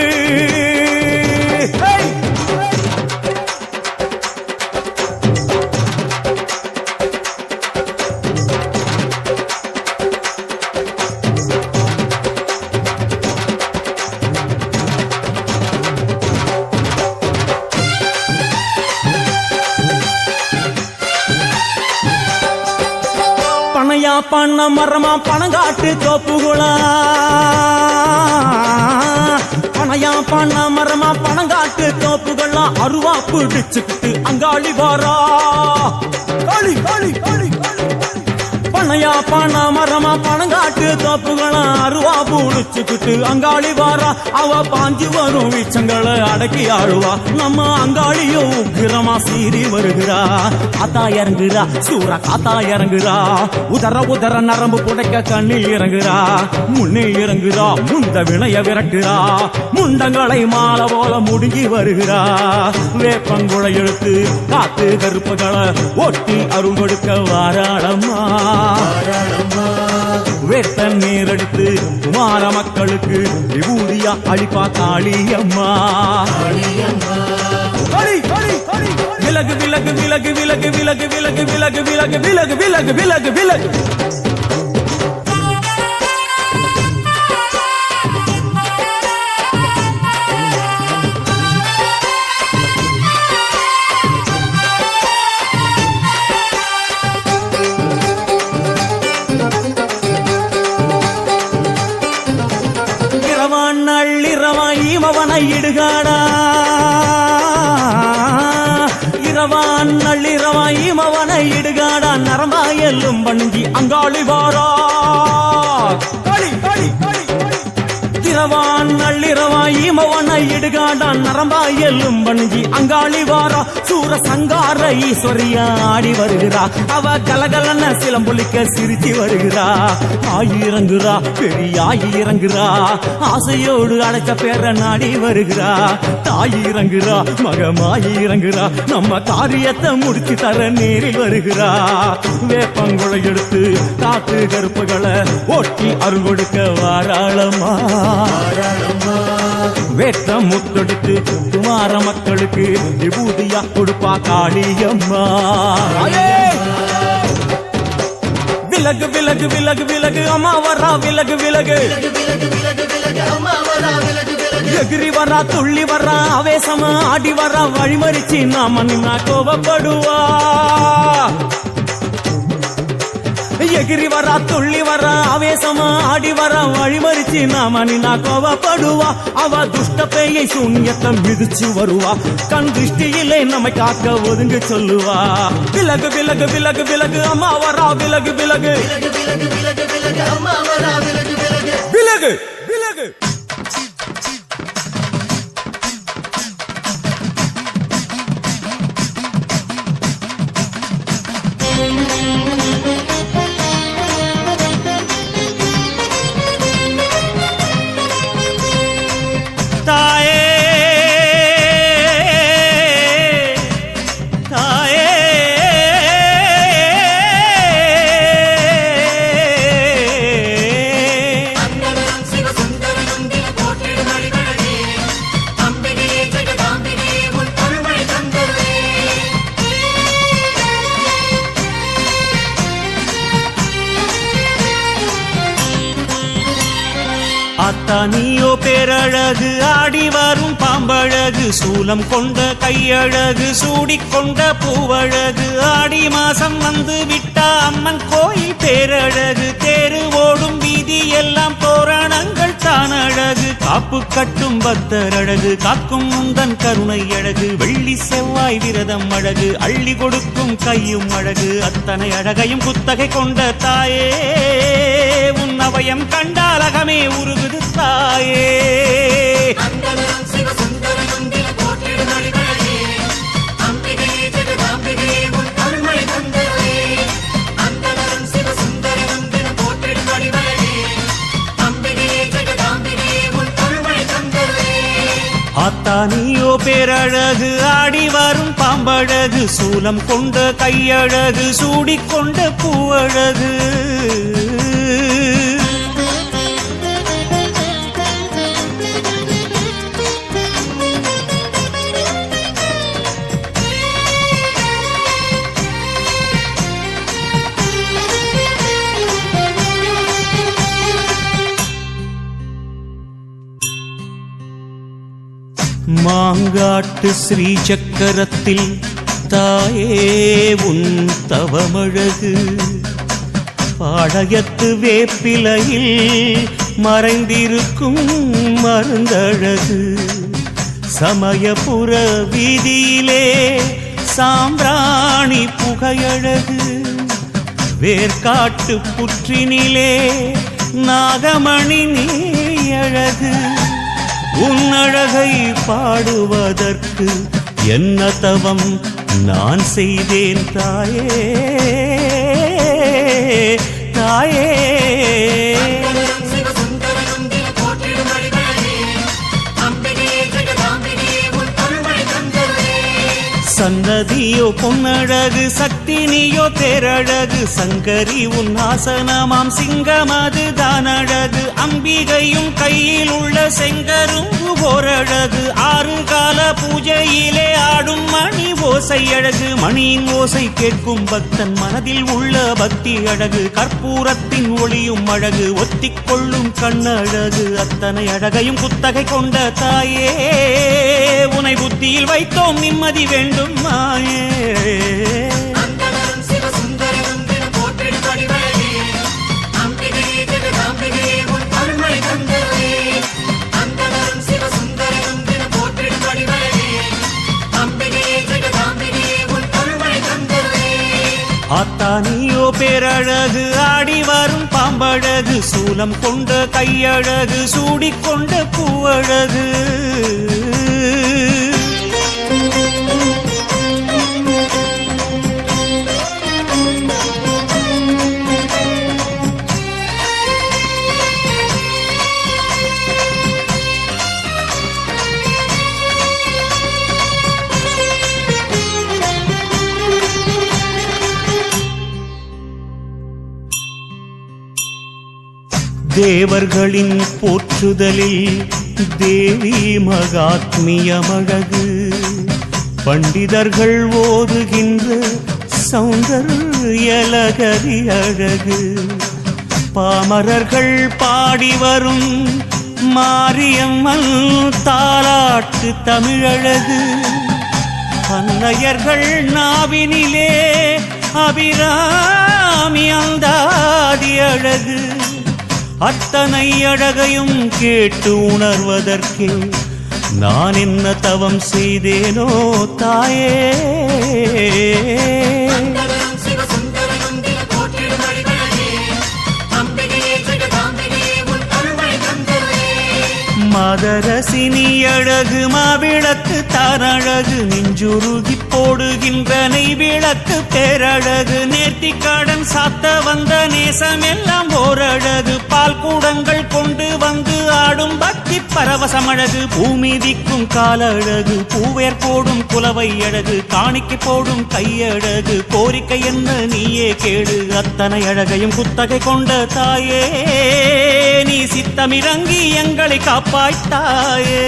பண்ண மரமா பணங்காட்டு தோப்புகுளா பனையா பண்ண மரமா பணங்காட்டு தோப்புகளா அருவா பிடிச்சுக்கிட்டு அங்காளி வாரா காளி காளி காளி பனையா பண்ண மரமா பணங்காட்டு தோப்புகளா அருவா பிடிச்சுக்கிட்டு அங்காளி வாரா அவ பாஞ்சு வரும் வீச்சங்களை அடக்கி ஆழுவா நம்ம அங்காளியோ உக்கிரமா சீறி வருகிறா காத்தா இறங்குறா சூற காத்தா இறங்குறா உதர உதர நரம்பு புடைக்க கண்ணில் இறங்குறா முன்னே இறங்குறா முந்த வினைய விரட்டுறா முண்டங்களை மாலை போல முடுங்கி வருகிறா வேப்பங்குளை எடுத்து காத்து கருப்புகளை ஒட்டி அருள் கொடுக்க வாராளம்மா வேட்ட நீர் எடுத்து குமார மக்களுக்கு விபூதியா அளிப்பா காளியம்மா விலகு விலகு விலகு விலகு விலகு விலகு விலகு விலகு விலகு விலகு விலகு விலகு நள்ளிரவாயிமவனை இடுகாடா இரவான் நள்ளிரவாயிமவனை இடுகாடா நரம்பாயெல்லும் பணிஞ்சி அங்காளி வாரா களி களி களி இரவான் நள்ளிரவாயிமவனை இடுகாடா நரம்பாயெல்லும் பணிஞ்சி அங்காளி வாரா சூர சங்கார ஈஸ்வரியா ஆடி வருகிறா அவ கலகலன சிலம்பொலிக்க சிரிச்சு வருகிறா ஆயிரங்குறா பெரிய இறங்குறா ஆசையோடு அழைச்ச பேர நாடி வருகிறா தாயிரங்குறா மகமாயி இறங்குறா நம்ம காரியத்தை முடிச்சு தர நேரில் வருகிறா வேப்பங்குளை எடுத்து காத்து கருப்புகளை ஒட்டி அருள் கொடுக்க வாராளம்மா வேட்ட முத்தெடுத்து குமார மக்களுக்கு விபூதியா கொடுப்பா காளியம்மா விலகு விலகு விலகு விலகு அம்மா வரா விலகு விலகு எகிரி வரா துள்ளி வரா ஆவேசமா ஆடி வரா வழிமறிச்சு நாம நின்னா கோபப்படுவா எகிரி வரா துள்ளி வரா ஆவேசமா ஆடி வரா வழிமறிச்சு நாம நின்னா கோவப்படுவா அவ துஷ்ட பேயை சூன்யத்தம் மிதிச்சு வருவா கண் திருஷ்டியிலே நம்மை காக்க ஒதுங்க சொல்லுவா விலகு விலகு விலகு விலகு அம்மா வரா விலகு விலகு விலகு விலகு தாயே தாயே அத்தா நீயோ பேரழகு ஆடி வரும் பாம்பழகு சூலம் கொண்ட கையழகு சூடிக்கொண்ட பூவழகு ஆடி மாசம் வந்து விட்டா அம்மன் கோயில் பேரழகு தேரு ஓடும் வீதி எல்லாம் தோரணங்கள் தான் அழகு காப்பு கட்டும் பக்தர் அழகு காக்கும் முந்தன் கருணை அழகு வெள்ளி செவ்வாய் விரதம் அழகு அள்ளி கொடுக்கும் கையும் அழகு அத்தனை அழகையும் குத்தகை கொண்ட தாயே உன் அவயம் கண்டால் அகமே உருகுது தாயே ஆத்தா நீயோ பேரழகு ஆடி வரும் பாம்பழகு சூலம் கொண்ட கையழகு சூடிக்கொண்ட பூவழகு மாங்காட்டு ஸ்ரீ சக்கரத்தில் தாயே உன் தவமழகு பாடயத்து வேப்பிலையில் மறைந்திருக்கும் மருந்தழகு சமயபுர வீதியிலே சாம்பிராணி புகையழகு வேர்காட்டு புற்றினிலே நாகமணி நீ அழகு உன்னழகை பாடுவதற்கு என்ன தவம் நான் செய்தேன் தாயே தாயே சன்னதியோ பொன்னழகு சக்தி நீயோ தேரழகு சங்கரி உன் ஆசனமாம் சிங்கமது தான் அழகு அம்பிகையும் கையில் உள்ள செங்கரும்பு ஓரழகு ஆறு கால பூஜையிலே ஆடும் மணி ஓசை அழகு மணியின் ஓசை கேட்கும் பக்தன் மனதில் உள்ள பக்தி அழகு கற்பூரத்தின் ஒளியும் அழகு ஒத்திக்கொள்ளும் கண்ணழகு அத்தனை அழகையும் குத்தகை கொண்ட தாயே உனை புத்தியில் வைத்தோம் நிம்மதி வேண்டும் மாயே ஆத்தா நீயோ பேரழகு ஆடி வரும் பாம்பழகு சூலம் கொண்ட கையழகு சூடிக்கொண்ட பூவழகு தேவர்களின் போற்றுதலில் தேவி மகாத்மியமழகு பண்டிதர்கள் ஓதுகின்ற சௌந்தர்யலகரி அழகு பாமரர்கள் பாடி வரும் மாரியம்மன் தாலாட்டு தமிழழகு அன்னையர்கள் நாவினிலே அபிராமி அந்தாதி அழகு அத்தனை அழகையும் கேட்டு உணர்வதற்கே நான் என்ன தவம் செய்தேனோ தாயே. மதரசினி அழகு மாவிளக்கு தாரழகு நெஞ்சுருகி போடுகின்ற நெய் விளக்கு பேரழகு நேர்த்திக்கடன் சாத்த வந்த நேசம் எல்லாம் ஓரழகு பால் கூடங்கள் கொண்டு வந்து ஆடும் பக்தி பரவசம் அழகு பூமிதிக்கும் காலழகு பூவேர் போடும் குலவை அழகு காணிக்கை போடும் கையழகு கோரிக்கை என்ன நீயே கேடு அத்தனை அழகையும் குத்தகை கொண்ட தாயே நீ சித்தமிறங்கி எங்களை காப்பாய்த்தாயே.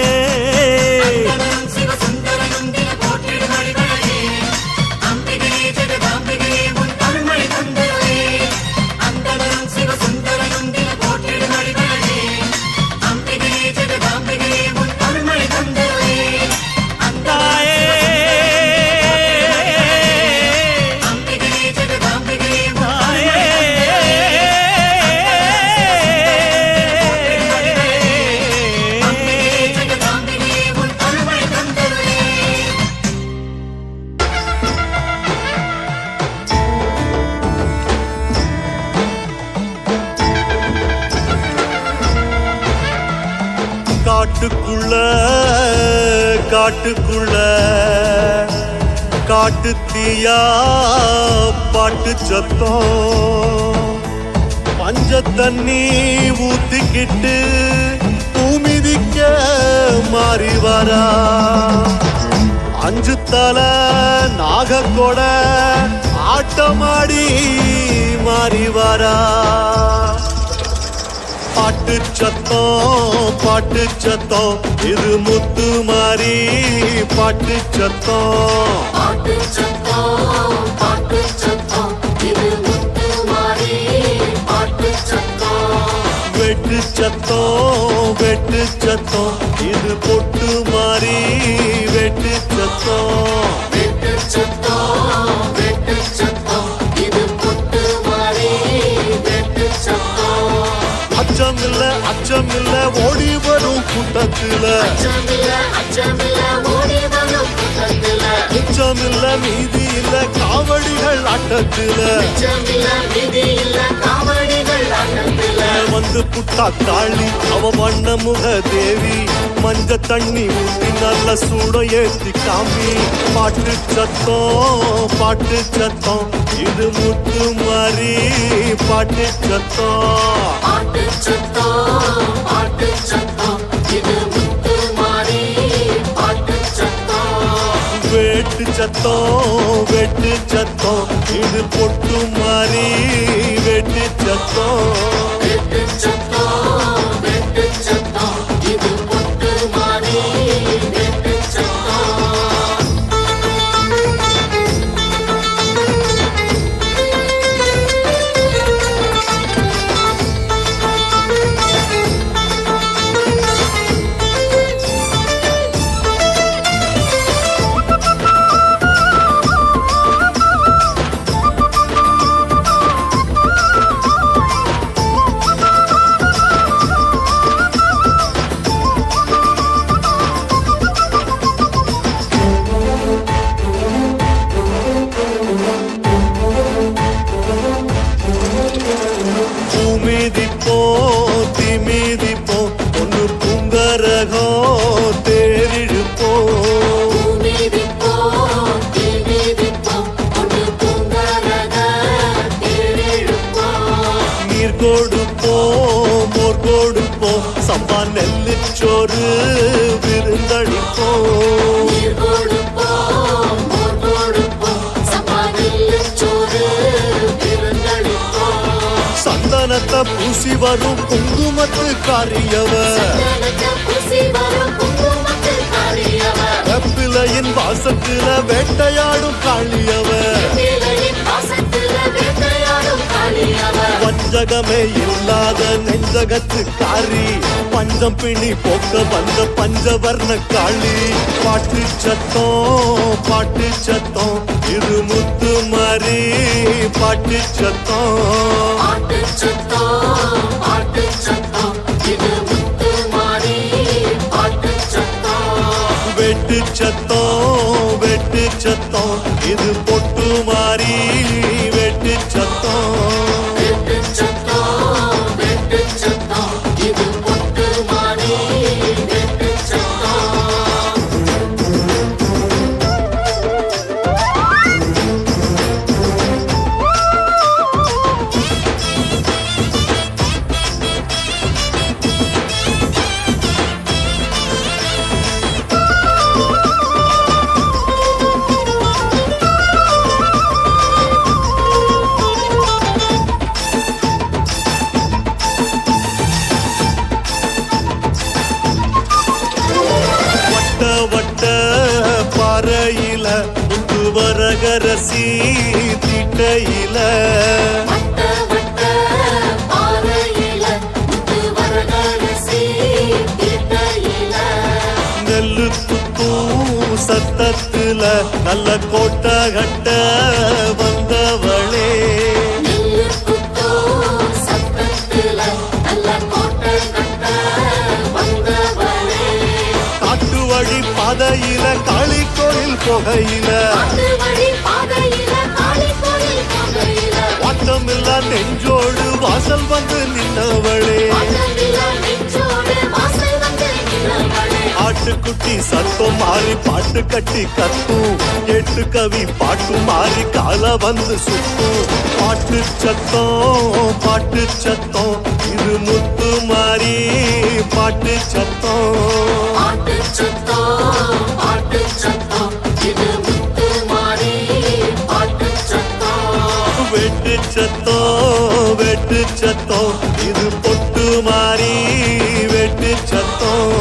காட்டுக்குள்ள காட்டு தீயா பாட்டு சத்தம் பஞ்ச தண்ணி ஊத்திக்கிட்டு பூமிதிக்க மாறி வரா அஞ்சு தலை நாகக்கொட ஆட்டமாடி மாறி வரா பாட்டு சத்தம் இது முத்து மாறி பாட்டு சத்தம் வெட்டு சத்தம் இது பொட்டு மாறி வெட்டு சத்தம் அச்சமில்ல ஓடி வரும் கூட்டத்துல அச்சமில்ல மீதி இல்ல காவடிகள் ஆட்டத்துல வந்து புட்டா காளி அவ வண்ண முக தேவி மஞ்ச தண்ணி ஊத்தி நல்ல சூட ஏத்தி காமி பாட்டு சத்தம் இது முத்து மாறி பாட்டு சத்தம் வெட்டு சத்தம் இது பொட்டு மாறி வெட்டு சத்தம்
இது பொட்டு மாறி வெட்டு சத்தம்
மிதிப்போம் ஒன்று புங்கரகம் தேரிழுப்போம் நீர் கொடுப்போம் மோர் கொடுப்போம் சம்பா நெல்லுச்சோறு விருந்தளிப்போம் சந்தனத்தை பூசி வரும் குங்குமத்து காரியவர் வெப்பிலையின் வாசத்துல வேட்டையாடும் காளியவர் வஞ்சகமே இல்லாத நெஞ்சகத்து காரி பஞ்சம் பிணி போக்க வந்த பஞ்சவர்ண காளி பாட்டு சத்தம் இது முத்து மாறி பாட்டு சத்தம் வெட்டு சத்தம் இது பொட்டு மாறி வெட்டு சத்தம் வரகரசி திட்டையில நெல்லு குத்தும் சத்தத்துல நல்ல கோட்டை கட்ட வந்தவளே காட்டு வழி பாதையில காளி கோயில் புகையில வாட்டமில்லா நெஞ்சோடு வாசல் வந்து நின்னவளே ஆட்டுக்குட்டி சத்தம் மாறி பாட்டு கட்டி கத்தும் எட்டு கவி பாட்டு மாறி கால வந்து சுத்தும் பாட்டு சத்தம் இது முத்து மாறி பாட்டு சத்தம் வெட்டு சத்தம் இது பொட்டு மாறி வெட்டு சத்தம்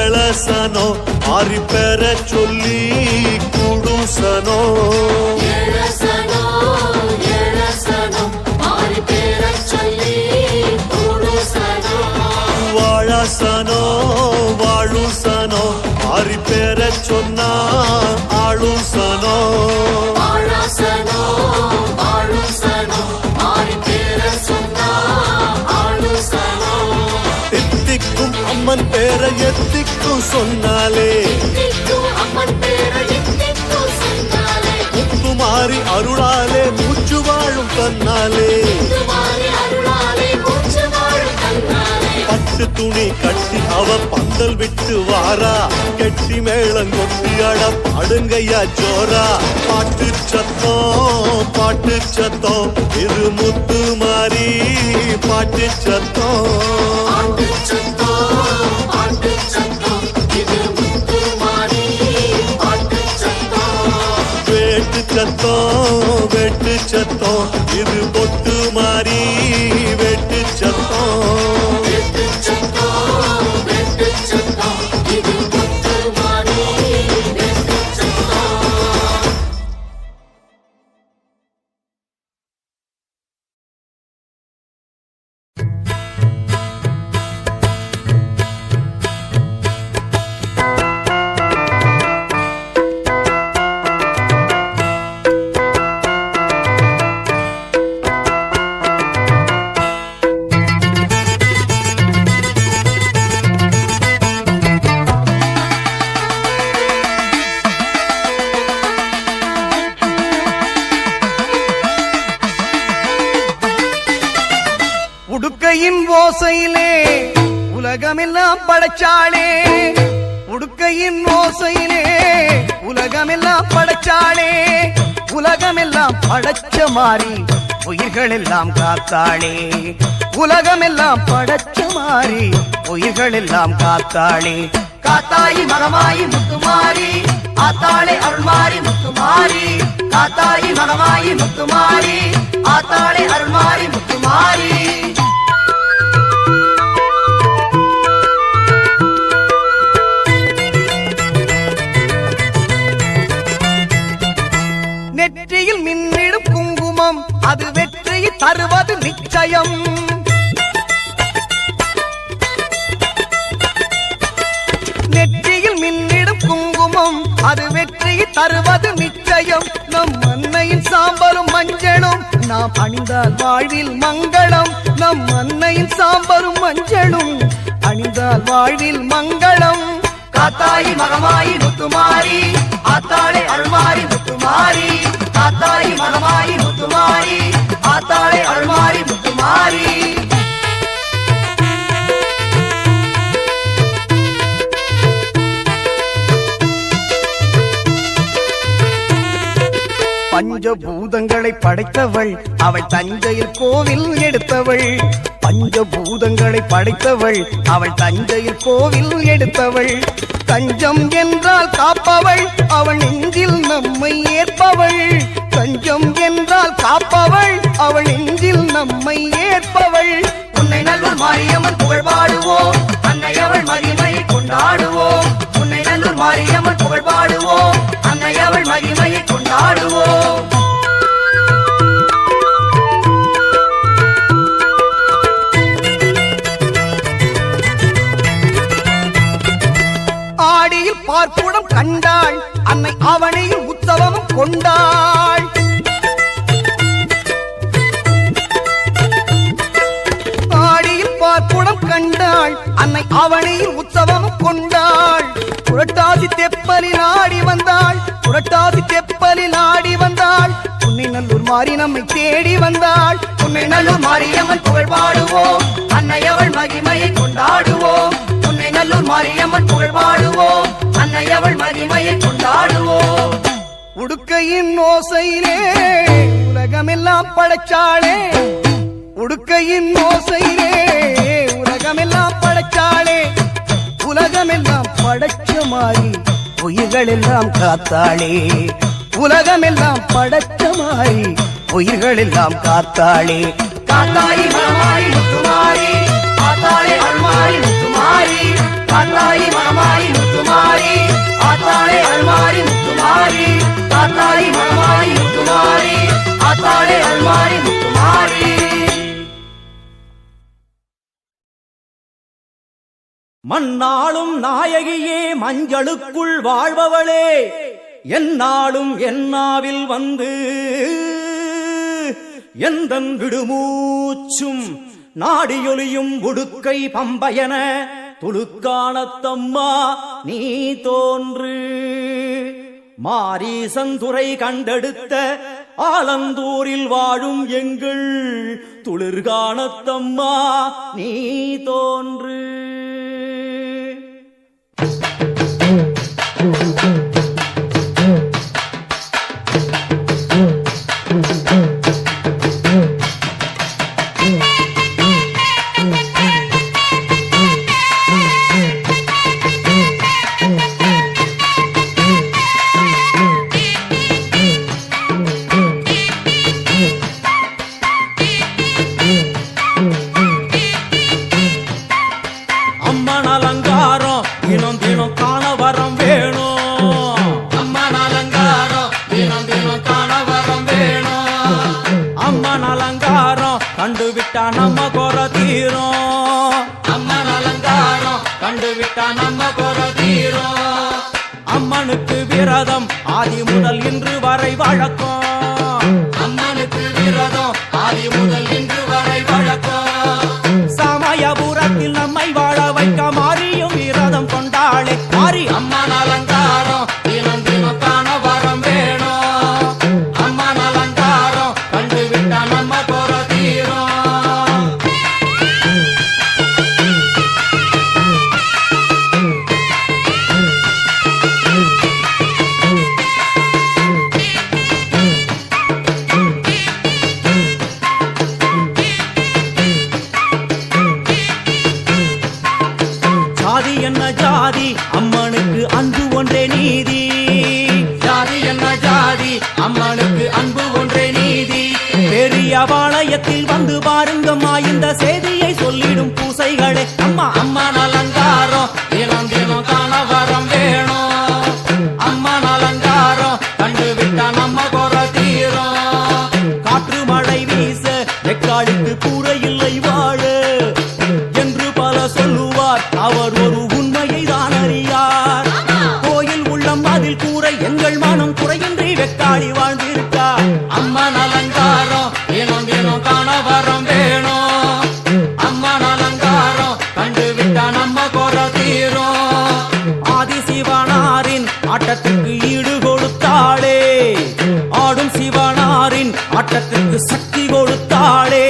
எழசனோ ஆறி பெற சொல்லி குடுசனோ வாழசனோ வாழுசனோ ஆறி பெற சொன்னா ஆளுசனோ எத்திக்கும் அம்மன் பேரை எத்திக்கும் சொன்னாலே முத்துமாரி அருளாலே மூச்சு வாழும் தன்னாலே பட்டு துணி கட்டி அவ பந்தல் விட்டு வாரா கெட்டி மேளம் கொட்டி அட பாடுங்கையா ஜோரா பாட்டு சத்தம் இது முத்து மாறி பாட்டு சத்தம் வெட்டு சத்தம் இது பொட்டு மாறி வெட்டு சத்தம்
உடுக்கையின் ஓசையிலே உலகமெல்லாம் படைச்சாளே உடுக்கையின் ஓசையிலே உலகமெல்லாம் படைச்சாளே
உலகமெல்லாம் படைச்ச மாறி உயிர்கள் எல்லாம் காத்தாளே. உலகமெல்லாம் படைச்ச மாறி உயிர்கள் எல்லாம் காத்தாளே. காத்தாயி மகமாயி முத்துமாரி ஆத்தாளே அருள்மாரி முத்துமாரி. காத்தாயி மகமாயி முத்துமாரி ஆத்தாளே அருள்மாரி முத்துமாரி. நெற்றியில் மின்னிடும் குங்குமம் அது வெற்றியை தருவது நிச்சயம். நெற்றியில் மின்னிடும் குங்குமம் அது வெற்றியை தருவது நிச்சயம். நம் அன்னையின் சாம்பரும் மஞ்சளும் நாம் அணிந்தால் வாழ்வில் மங்களம். நம் அன்னையின் சாம்பரும் மஞ்சளும் அணிந்தால் வாழ்வில் மங்களம். காத்தாயி மகமாயி முத்துமாரி ஆத்தாளே அருள்மாரி முத்துமாரி. காத்தாயி மகமாயி முத்துமாரி ஆத்தாளே அருள்மாரி முத்துமாரி. பஞ்சபூதங்களை படைத்தவள் அவள் தஞ்சையில் கோவில் எடுத்தவள். பஞ்சபூதங்களை படைத்தவள் அவள் தஞ்சையில் கோவில் எடுத்தவள். தஞ்சம் என்றால் காப்பவள் அவள் நெஞ்சில் நம்மை ஏற்பவள். தஞ்சம் என்றால் காப்பவள் அவள் நெஞ்சில் நம்மை ஏற்பவள். உன்னை நல்லூர் மாரியம்மன் புகழ் பாடுவோம் அன்னை அவள் மகிமையை கொண்டாடுவோம். உன்னை நல்லூர் மாரியம்மன் புகழ் பாடுவோம் அன்னை அவள் மகிமையை கொண்டாடுவோம். ஆடியில் பார்ப்புடம் கண்டாள் அன்னை அவனையில் உற்சவமும் கொண்டாள். ஆடியில் பார்ப்புடம் கண்டாள் அன்னை அவனையில் உற்சவமும் கொண்டாள். புரட்டாசி தெப்பலில் ஆடி வந்தாள். புரட்டாசி தெப்பலில் ஆடி வந்தாள். உன்னை நல்லூர் மாறி நம்மை தேடி வந்தாள். உன்னை நல்லூர் மாரியம்மன் புகழ் பாடுவோம் அன்னை அவள் மகிமையை கொண்டாடுவோம். உன்னை நல்லூர் மாரியம்மன் புகழ் பாடுவோம் அன்னை அவள் மகிமையை கொண்டாடுவோம். உடுக்கையின் ஓசையிலே உலகமெல்லாம் படைச்சாளே. உடுக்கையின் ஓசையிலே உலகமெல்லாம் படைச்சாளே. உலகமெல்லாம் படைச்ச மாறி உயிர்கள் எல்லாம் காத்தாளே. உலகமெல்லாம் படைச்ச மாறி உயிர்கள் எல்லாம் காத்தாளே. காத்தாயி மகமாயி முத்துமாரி ஆத்தாளே அருள்மாரி முத்துமாரி. காத்தாயி மகமாயி முத்துமாரி ஆத்தாளே அருள்மாரி முத்துமாரி. காத்தாயி மகமாயி முத்துமாரி ஆத்தாளே அருள்மாரி முத்துமாரி.
மண்ணாளும் நாயகியே மஞ்சளுக்குள் வாழ்பவளே என்னாலும் என்னாவில் வந்து எந்தன் விடுமூச்சும் நாடியொலியும் உடுக்கை பம்பயன துளுக்கானத்தம்மா நீ தோன்று. மாரீசந்துரை கண்டெடுத்த ஆலந்தூரில் வாழும் எங்கள் துளிர்கானத்தம்மா நீ தோன்று. கண்டுவிட்டா நம்ம குற தீரும். அம்மன் அலங்காரம் கண்டுவிட்டா நம்ம குற தீரும். அம்மனுக்கு விரதம் ஆதி முதல் இன்று வரை வழக்கம். அம்மனுக்கு விரதம் ஆதி முதல் இன்று வரை வழக்கம். சமயபுரத்தில் நம்மை வாழ வைக்க மாறியும் விரதம் கொண்டாளே மாறி. அம்மன் அலங்காரம் தினம் தினம் காண வரம் வேணும். அம்மன் அலங்காரம் கண்டுவிட்டா நம்ம குற தீரும். அம்மனுக்கு அன்பு ஒன்றே நீதி. பெரிய பாளையத்தில் வந்து பாருங்கம்மா இந்த செய்தியை சொல்லிடும் பூசைகளே. அம்மா அம்மன் அலங்காரம் தினம் தினம் காண வரம் வேணும். அம்மன் அலங்காரம் கண்டு விட்டா நம்ம குறை தீரும். காற்று மழை வீச வெக்காளிக்கு கூரை இல்லை வாழ என்று பல சொல்லுவார். அவர் ஒரு உண்மையை தான் அறியார். கோயில் உள்ளம் அதில் கூரை எங்கள் மனம் குறையின்றி வெக்காளி வாழ்ந்திருக்கார். அம்மன் அலங்காரம் தினம் தினம் காண வரம் வேணும். அம்மன் அலங்காரம் கண்டு விட்டா நம்ம குறை தீரும். ஆதிசிவனாரின் ஆட்டத்துக்கு ஈடு கொடுத்தாளே. ஆடும் சிவனாரின் ஆட்டத்துக்கு சக்தி கொடுத்தாளே.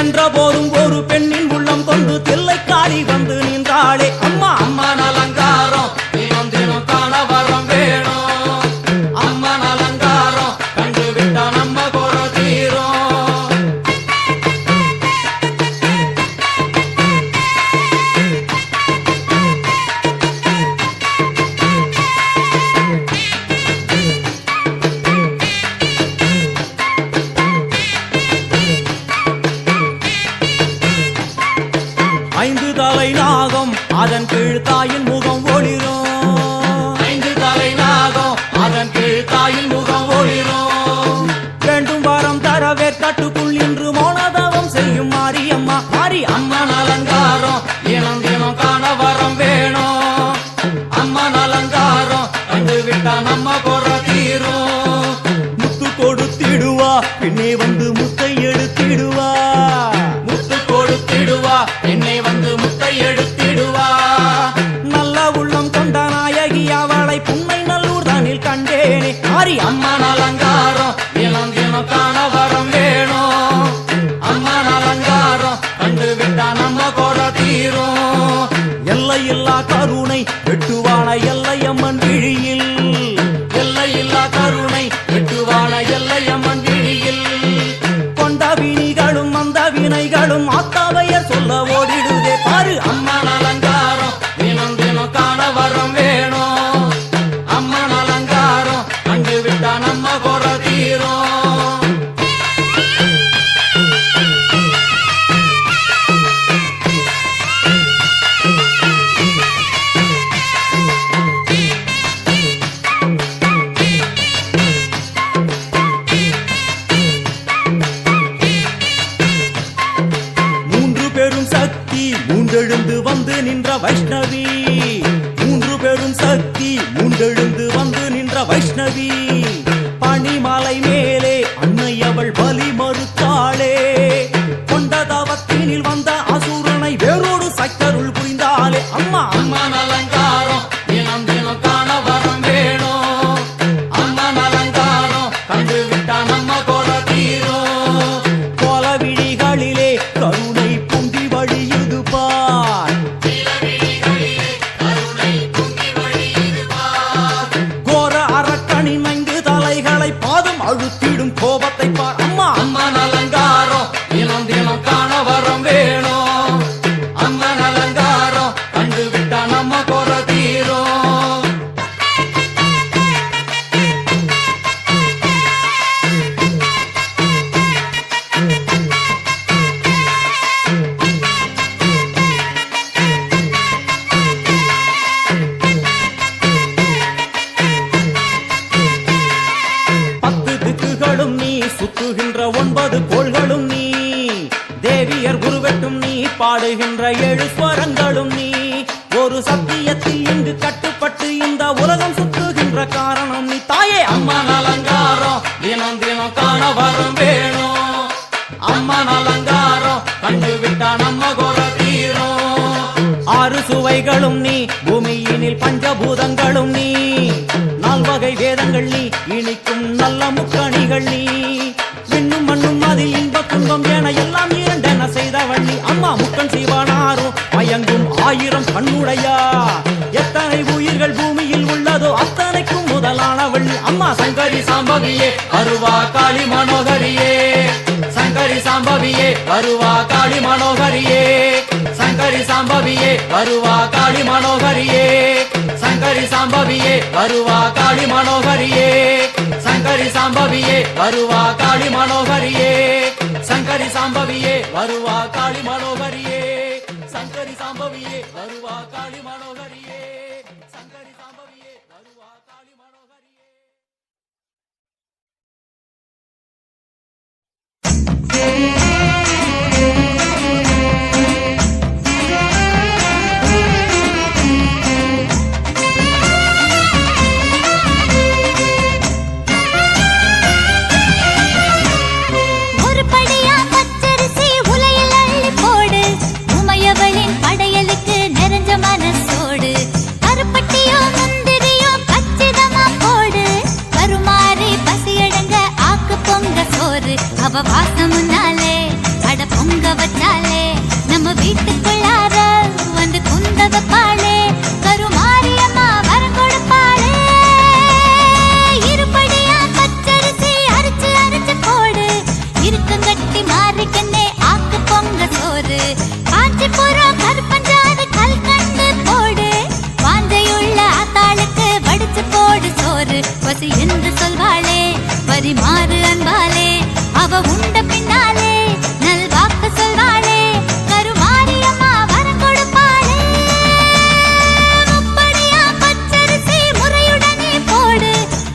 என்ற போதும் ஒரு பெண்ணின் உள்ளம் கொண்டு தில்லைக்காளி வந்து நின்றாளே. அம்மா அம்மன் அலங்காரம் தினம் தினம் காண வரம் வேணும். அம்மன் அலங்காரம் கண்டு விட்டா நம்ம குறை தீரும். 5 தலை நாகம் அதன் கீழ் தாயின் முகம் ஒளிரும். 5 தலை நாகம் அதன் கீழ் தாயின் முகம் ஒளிரும். வேண்டும் வரம் தரவே கட்டுக்குள் இன்று மௌனதவம் செய்யும் மாரியம்மா. மாரி அம்மன் அலங்காரம் தினம் தினம் காண வரம் வேணும். அம்மன் அலங்காரம் கண்டு விட்டா நம்ம குறை தீரும். முத்து கொடுத்திடுவா பின்னே வந்து முத்தை எடுத்திடுவா. முத்து கொடுத்திடுவா என்னை வந்து முத்தை எடுத்திடுவா. நல்ல உள்ளம் கொண்ட நாயகி அவளை புன்னை நல்லூர் தானில் கண்டேனே. மாரி அம்மன் அலங்காரம் தினம் தினம் காண வரம் வேணும். அம்மன் அலங்காரம் கண்டு விட்டா நம்ம குறை தீரும். எல்லையில்லா கருணை வெட்டுவான எல்லையம்மன் விழியில். எல்லையில்லா கருணை வெட்டுவான எல்லையம்மன் விழியில். கொண்ட வினிகளும் அந்த வினைகளும் ஆத்தாவையர் சொல்ல ஓடிடுதே. பாரு அம்மன் அலங்காரம் தினம் தினம் காண வரம் வேணும். அம்மன் அலங்காரம் கண்டு விட்டா நம்ம குறை தீரும். மூன்றெழுந்து வந்து நின்ற வைஷ்ணவி. 3 பெரும் சக்தி மூன்றெழுந்து வந்து நின்ற வைஷ்ணவி. பனிமலை மேலே அன்னை அவள் பலி மறுத்தாளே. கொண்ட தவத்தினில் வந்த அசுரனை வேரோடு சக்கருள் புரிந்தாளே. அம்மா அம்மன் அலங்காரம் தினம் தினம் காண வரம் வேணும். அம்மன் அலங்காரம் கண்டு விட்டா நம்ம குறை தீரும். கோல விழிகளிலே கருணை பொங்கி வழியுது பார். கோர அரக்கனின் 5 தலைகளை பாதம் அழுத்திடும் கோபத்தை பார். அம்மா அம்மன் அலங்காரம் தினம் தினம் காண வரம் வேணும். அம்மன் அலங்காரம் கண்டு விட்டா நம்ம குறை தீரும். சுத்துகின்ற 9 கோள்களும் நீ. தேவியர் குருவெட்டும் நீ. பாடுகின்ற 7 ஸ்வரங்களும் நீ. ஒரு சத்தியத்தில் இங்கு கட்டுப்பட்டு இந்த உலகம் சுத்துகின்ற காரணம் நீ. தாயே அம்மன் அலங்காரம் தினம் தினம் காண வரம் வேணும். அம்மன் அலங்காரம் கண்டு விட்டா நம்ம குறை தீரும். 6 சுவைகளும் நீ. பூமியினில் பஞ்சபூதங்களும் நீ. 4 வகை வேதங்கள் நீ. இனிக்கும் நல்ல முக்கணிகள் நீ. விண்ணும் மண்ணும் அதில் இன்ப துன்பம் என எல்லாம் இரண்டென செய்தவள் நீ. அம்மா முக்கன் சிவனாரும் மயங்கும் 1000 கண்ணுடையா. எத்தனை உயிர்கள் பூமியில் உள்ளதோ அத்தனைக்கும் முதலானவள் நீ. அம்மா சங்கரி சாம்பவியே அருவா காளி மனோகரியே. சங்கரி சாம்பவியே அருவா காளி மனோகரியே. சங்கரி சாம்பவியே அருவா காளி மனோகரியே. சங்கரி சாம்பவியே வருவா காளி மனோகரியே சங்கரி சாம்பவியே வருவா காளி மனோகரியே சங்கரி சாம்பவியே வருவா காளி மனோகரியே சங்கரி சாம்பவியே வருவா காளி மனோகரியே சங்கரி சாம்பவியே வருவா காளி மனோகரியே.
ஒரு படியா பச்சரிசி உலையில் அள்ளி போடு உமையவளின் படையலுக்கு நிறைஞ்ச மனசோடு கருப்பட்டியோ முந்திரியோ கச்சிதமா போடு கருமாறி பசியடங்க ஆக்கு பொங்க சோறு அவ வாசம் முன்னாலே அட பொங்க வச்சாலே நம்ம வீட்டுக்குள்ளார வந்து குந்த வைப்பாளே கருமாரியம்மா வரம் கொடுப்பாளே இருபடியா பச்சரிசி அரைச்சு அரைச்சு போடு இருக்கங்கட்டி மாறிக்கண்ணே ஆக்கு பொங்க சோறு காஞ்சிபுரம் கருப்பஞ்சாறு கல்கண்டு போடு வாஞ்சையுள்ள ஆத்தாளுக்கு வடிச்சு போடு சோறு பசி என்று சொல்வாளே பரிமாறு அன்பாலே அவ உண்ட பின்னாலே நல்வாக்கு சொல்வாளே கருமாரியம்மா வரம் கொடுப்பாளே முப்படியா பச்சரிசி முறையுடனே போடு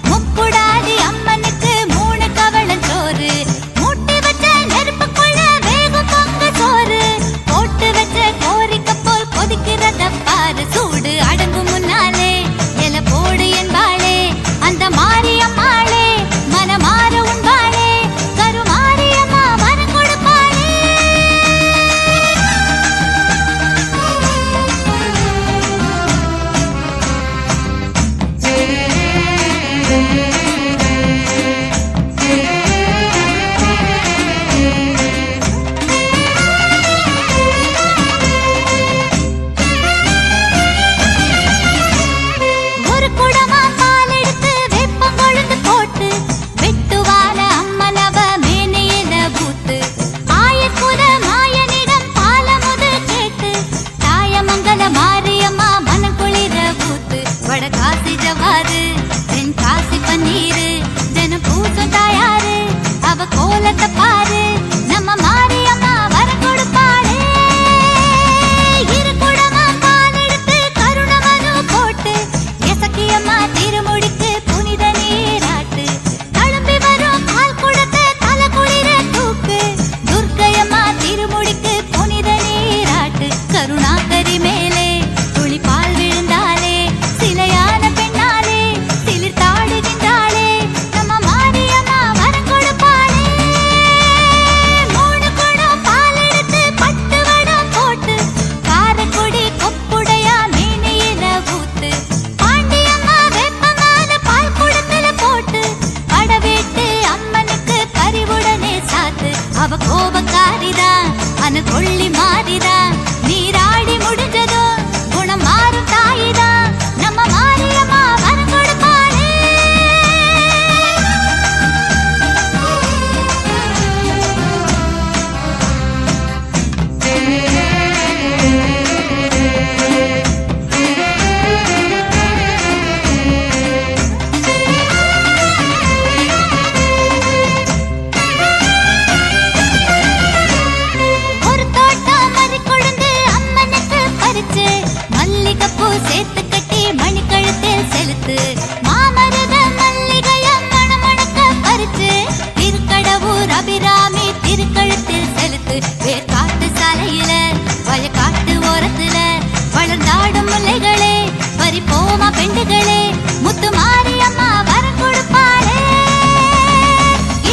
முக்குடாதி அம்மனுக்கு 3 கவளஞ்சோறு மூட்டி வச்ச நெருப்புக்குள்ள வேகும் பொங்க சோறு போட்டு வச்ச கோரிக்கை போல் கொதிக்கிறத பாரு சூடு அடங்கும் முன்னாலே எல போடு என்பாளே அந்த மாரியம்மாளே மனமாற உண்பாளே கருமாரியம்மா வரம் கொடுப்பாளே. ஒரு குடமா பால் எடுத்து வேப்பங்கொழுந்து போட்டு வெட்டுவான அம்மனவ மேனையில பூத்து ஆயக்குல மாயனிடம் பாலமுது கேட்டு தாயமங்கல மாரியம்மா மனக்குளிர பூத்து வடகாசி ஜவாது தென்காசி பன்னீரு தினம் பூசும் தாயாரு அவ கோலத்தை பாரு நம்ம மாரியம்மா வரம் கொடுப்பாளே இரு குடமா பால் எடுத்து கருணமனு போட்டு எசக்கியம்மா திருமுடிக்கு புனித நீராட்டு தழும்பி வரும் பால் குடத்தை தலை குளிர தூக்கு துர்க்கையம்மா திருமுடிக்கு புனித நீராட்டு கருணாகரி மேலே துளி பால் விழுந்தாலே சிலையான பெண்ணாலே சிலிர்த்தாடுகின்றாளே நம்ம மாரியம்மா வரம் கொடுப்பாளே 3 குடம் பால் எடுத்து பட்டு வடம் போட்டு காரக்குடி கொப்புடையா மேனையில ஊத்து பாண்டியம்மா வெப்பமான பால் குடத்துல போட்டு படவேட்டு அம்மனுக்கு பரிவுடனே சாத்து அவ கோபக்காரிதான் அனு கொள்ளி மாறிதான் நீராடி முடிஞ்சதும் குணம் மாறும் தாயிதான் நம்ம மாரியம்மா வரம் கொடுப்பாளே. ஒரு தோட்டம் மறி கொழுந்து அம்மனுக்கு பறிச்சு மல்லிகைப்பூ சேர்த்து கட்டி மணிக்கழுத்தில் செலுத்து மாமருத மல்லிகைய மணமணக்க பறிச்சு திருக்கடவூர் அபிராமி திருக்கழுத்தில் செலுத்து வேர்காட்டு சாலையில வயக்காட்டு ஓரத்துல வளர்ந்தாடும் முல்லைகளே பறிப்போமா பெண்டுகளே முத்து மாரியம்மா வரம் கொடுப்பாளே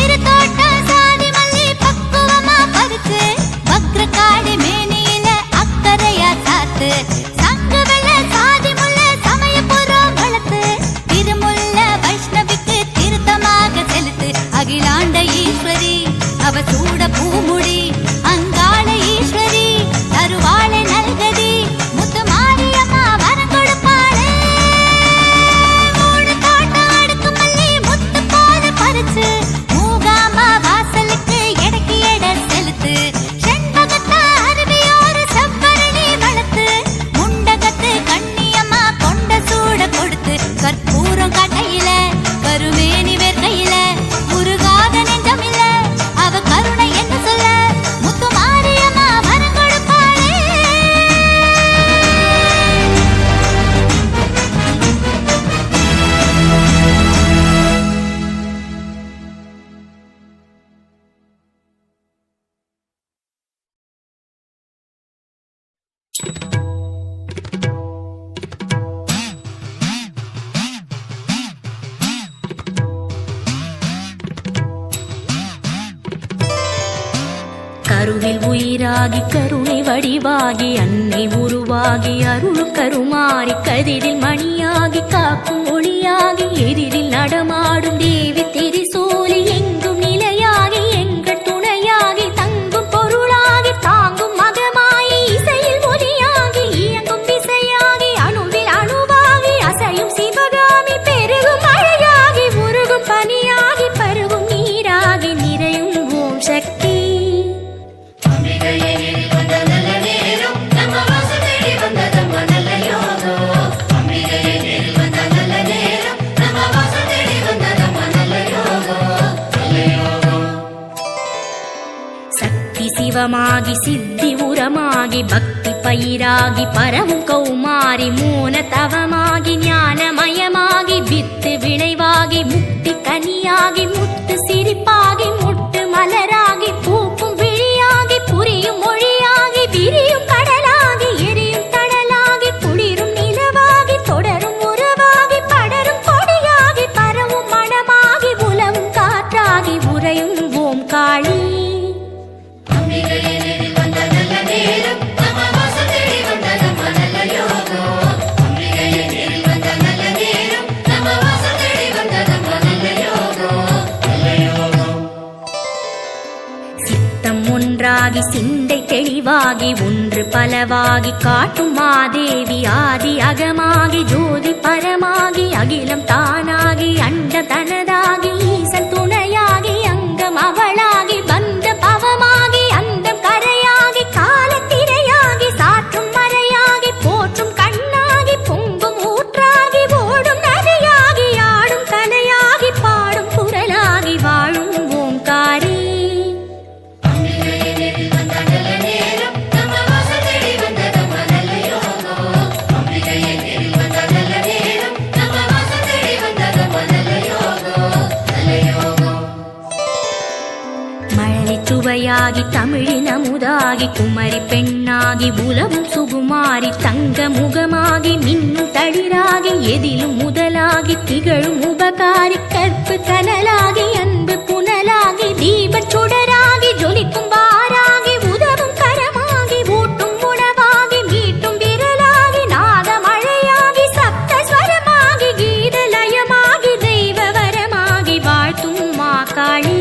இரு தோட்டம் சாதி மல்லி பக்குவமா பறிச்சு வக்ரகாளி மேனியில அக்கறையா சாத்து சங்கு வெள்ள சாதி முல்ல சமயபுரம் வளர்த்து திருமுல்ல வைஷ்ணவிக்கு திருத்தமாக செலுத்து அகிலாண்ட ஈஸ்வரி அவ சூட பூமுடி அங்காள ஈஸ்வரி தருவாளை நல்கதி முத்து மாரியம்மா வரம் கொடுப்பாளே 3 தோட்டம் அடுக்கு மல்லி முத்து போல பறிச்சு மூகாமா வாசலுக்கு எடைக்கு எடை செலுத்து செண்பகத்தா அருவியோர செவ்வரணி வளர்த்து முண்டகத்து கண்ணியம்மா கொண்ட சூட கருவில் உயிராகி கருணை வடிவாகி அன்னை உருவாகி அருள் கருமாறி கதிரில் மணியாகி காக்கும் ஒளியாகி எதிரில் நடமாடும் தேவி திரிசூலி எங்கும் நிலையாகி எங்கள் துணையாகி தங்கும் பொருளாகி தாங்கும் மகமாயி இசையில் ஒலியாகி இயங்கும் விசையாகி அணுவில் அணுவாகி அசையும் சிவகாமி பெருகும் மழையாகி உருகும் பனியாகி பருகும் நீராகி நிறையும் ஓம் சக்தி. சிவமாகி சித்தி உரமாகி பக்தி பயிராகி பரவும் கௌமாரி மூன தவமாகி ஞானமயமாகி வித்து விளைவாகி முக்தி கனியாகி முத்து சிரிப்பாகி முட்டு மலராகி பூக்கும் விழியாகி புரியும் மொழியாகி விரியும் கடலாகி எரியும் தடலாகி குளிரும் நிலவாகி தொடரும் உறவாகி படரும் கொடியாகி பரவும் மனமாகி உலவும் காற்றாகி உறையும் ஓம் காளி. ஒன்றாகி சிந்தை தெளிவாகி ஒன்று பலவாகி காட்டும் மாதேவி ஆதி அகமாகி ஜோதி பரமாகி அகிலம் தானாகி அண்ட தனதாகி ஈசன் துணையாகி அங்கம் அவளாகி வந்த பவமாகி அந்தம் கரையாகி காலத்திரையாகி சாற்றும் மறையாகி போற்றும் கண்ணாகி பொங்கும் ஊற்றாகி ஓடும் நதியாகி ஆடும் கலையாகி பாடும் குரலாகி வாழும் ஓங்காரி. சுவையாகி தமிழின் அமுதாகி குமரி பெண்ணாகி உலவும் சுகுமாரி தங்க முகமாகி மின்னும் தளிராகி எதிலும் முதலாகி திகழும் உபகாரி கற்பு கனலாகி அன்பு புனலாகி தீபச் சுடராகி ஜொலிக்கும் வாராகி உதவும் கரமாகி ஊட்டும் உணவாகி மீட்டும் விரலாகி நாத மழையாகி சப்த ஸ்வரமாகி கீத லயமாகி தெய்வ வரமாகி வாழ்த்தும் மாகாளி.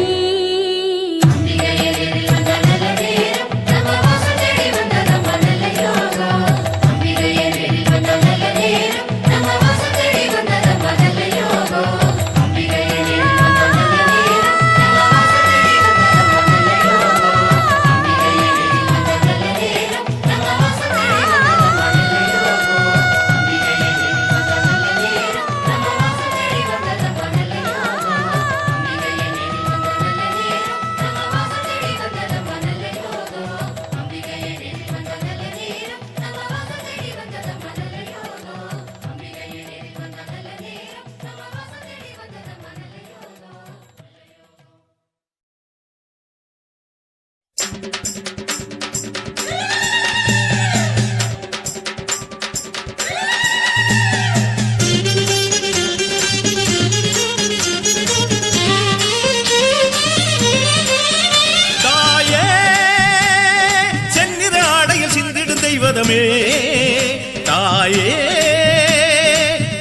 தாயே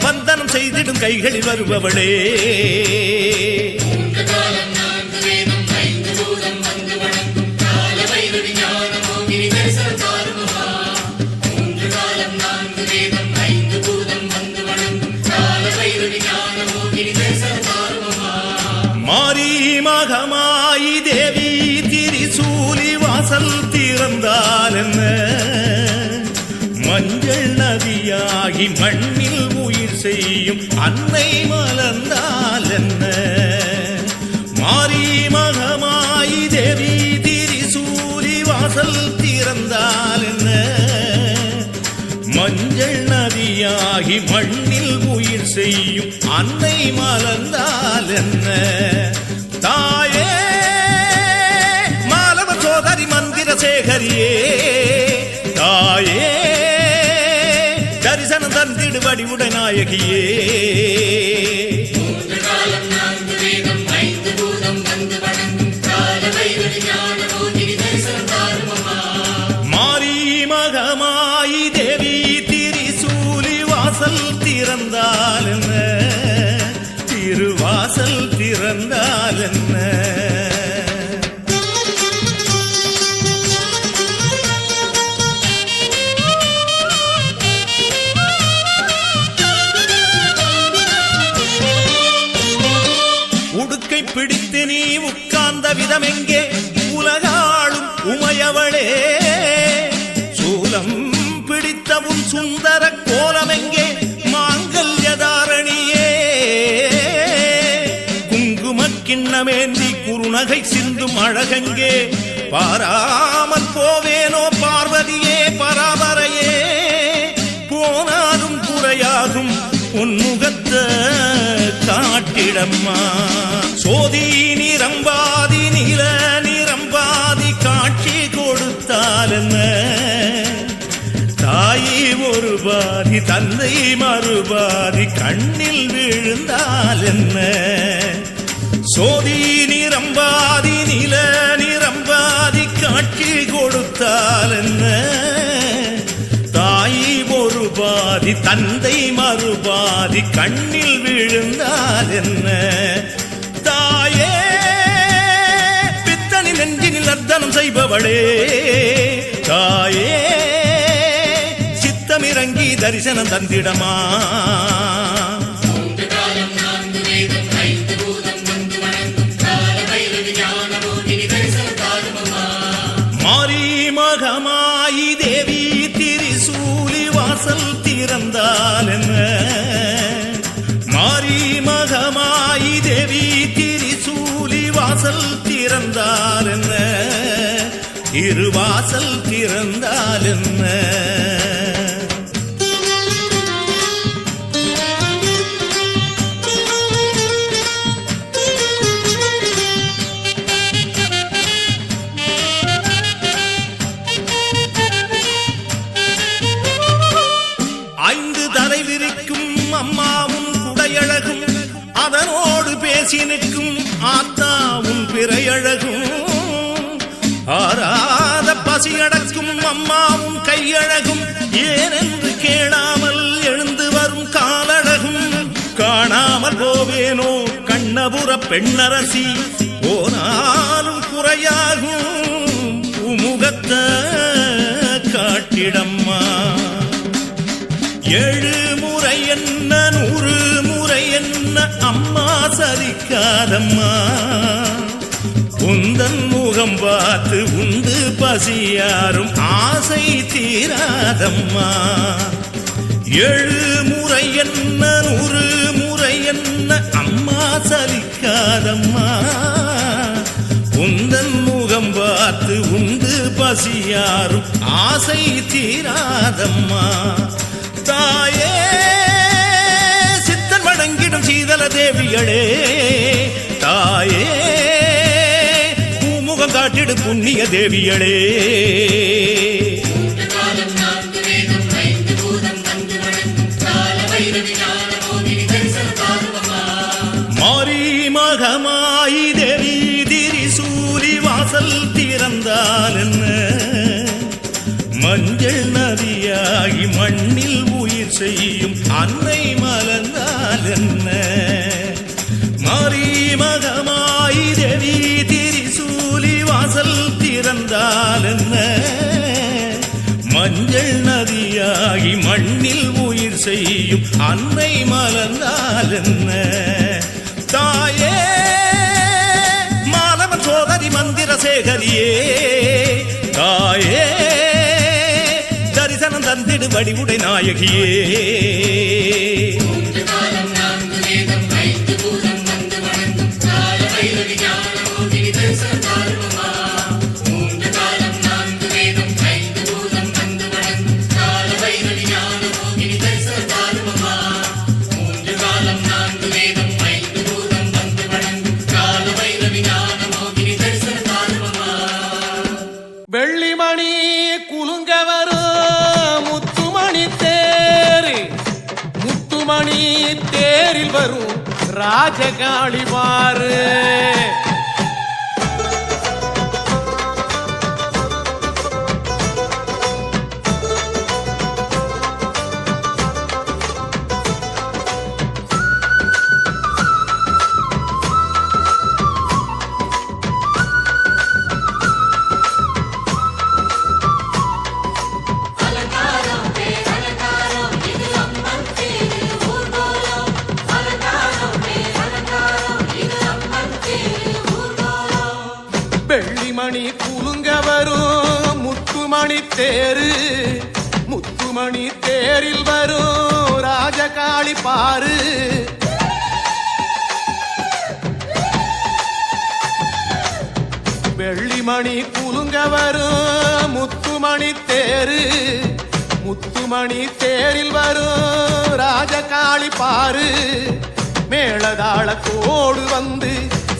வந்தனம் செய்திடும் கைகளில் வருபவளே மாரி மகமாயி தேவி திரிசூலி வாசல் திறந்தால் என்ன மஞ்சள் நதியாகி மண்ணில் உயிர் செய்யும் அன்னை மலர்ந்தால் என்ன மாரி மகமாயி தேவி திரிசூலி வாசல் திறந்தால் என்ன மஞ்சள் நதியாகி மண்ணில் உயிர் செய்யும் அன்னை மலர்ந்தால் என்ன தாயே மாலவ சோதரி மந்திர சேகரியே தாயே தரிசனம் தந்திடு வடிவுடை நாயகியே
காலம் 4 வேதம் 5 பூதம் வந்து வணங்கும் கால வைரவி ஞான மோகினி தரிசனம் என்றால் என்ன? உடுக்கை பிடித்து நீ உட்கார்ந்த விதம் எங்கே? உலகாளும் உமையவளே, சூலம் பிடித்த உன் சுந்தர கோலம் எங்கே? மாங்கல்யதாரணியே, குங்குமக் கிண்ணமேந்தி குறுநகை சிந்தும் அழகெங்கே? பாராமல் போவேனோ பார்வதியே பராபரையே, போனாலும் குறையாகும் உன்முகத்த காட்டிடம்மா. சோதி நிரம்பாதி நில நிரம்பாதி காட்சி கொடுத்தால் என்ன? தாயி ஒரு பாதி தந்தை மறுபாதி கண்ணில் விழுந்தால் என்ன? சோதி நிரம்பாதி நில நிரம்பாதி காட்சி கொடுத்தால் என்ன? தாயி ஒரு பாதி தந்தை மறுபாதி கண்ணில் விழுந்தால் என்ன? தாயே பித்தனி நெஞ்சினில் அர்த்தனம் செய்பவளே, தாயே சித்தமிறங்கி தரிசனம் தந்திடமா. மாரி மகமாயி தேவி திரிசூலி வாசல் திறந்தால் என்ன? மாரி மகமாயி தேவி திரிசூலி வாசல் திறந்தால் என்ன? திருவாசல் திறந்தால் என்ன? அம்மாவும் குடையழகும் அதனோடு பேசி நிற்கும் ஆத்தாவும் பிறையழகும், ஆராத பசியடக்கும் அம்மாவும் கையழகும், ஏனென்று கேளாமல் எழுந்து வரும் காலழகும். காணாமல் போவேனோ கண்ணபுர பெண்ணரசி, போனாலும் குறையாகும் உமுகத்த காட்டிடம்மா. 7 முறை என்ன 100 முறை என்ன அம்மா சலிக்காதம்மா. உந்தன் முகம் பார்த்து உண்டு பசியாரும் ஆசை தீராதம்மா. 7 முறை என்ன 100 முறை என்ன அம்மா சலிக்காதம்மா. உந்தன் முகம் பார்த்து உண்டு பசியாரும் ஆசை தீராதம்மா. தாயே சித்தன் வணங்கிடும் சீதல தேவிகளே, தாயே பூமுகம் காட்டிடு புண்ணிய தேவிகளே. மாரி மகமாயி தேவி திரிசூலி வாசல் திறந்தால் என்ன? மஞ்சள் நதியாகி மண்ணில் உயிர் செய்யும் அன்னை மலர்ந்தால் என்ன? மாரி மகமாயி தேவி திரிசூலி வாசல் திறந்தால் என்ன? மஞ்சள் நதியாகி மண்ணில் உயிர் செய்யும் அன்னை மலர்ந்தால் என்ன? தாயே மாலவன் சோதரி மந்திர சேகரியே, தாயே தரிசனம் தந்திடு வடிவுடை நாயகியே.
வெள்ளிமணி குலுங்க வரும் முத்துமணி தேரு, முத்துமணி தேரில் வரும் ராஜகாளி பாரு.
வெள்ளிமணி குலுங்க வரும் முத்துமணி தேரு முத்துமணி தேரில் வரும் ராஜகாளி பாரு வெள்ளிமணி குலுங்க வரும் முத்துமணி தேரு முத்துமணி தேரில் வரும் ராஜகாளி பாரு மேளதாளத்தோடு வந்து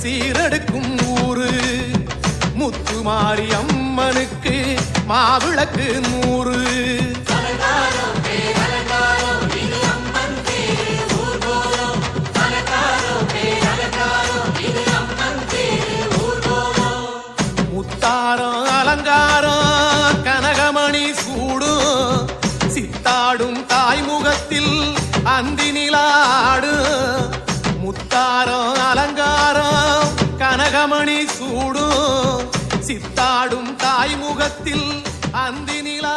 சீரெடுக்கும் ஊரு முத்துமாரி அம்மனுக்கு மாவிளக்கு 100 முத்தாரம் அலங்காரம் கனகமணி சூடும் சித்தாடும் தாய்முகத்தில் அந்தி நிலாடும் முத்தாரம் அலங்காரம் கனகமணி சூடும் சித்தாடும் தாய்முகத்தில் அந்தி நிலா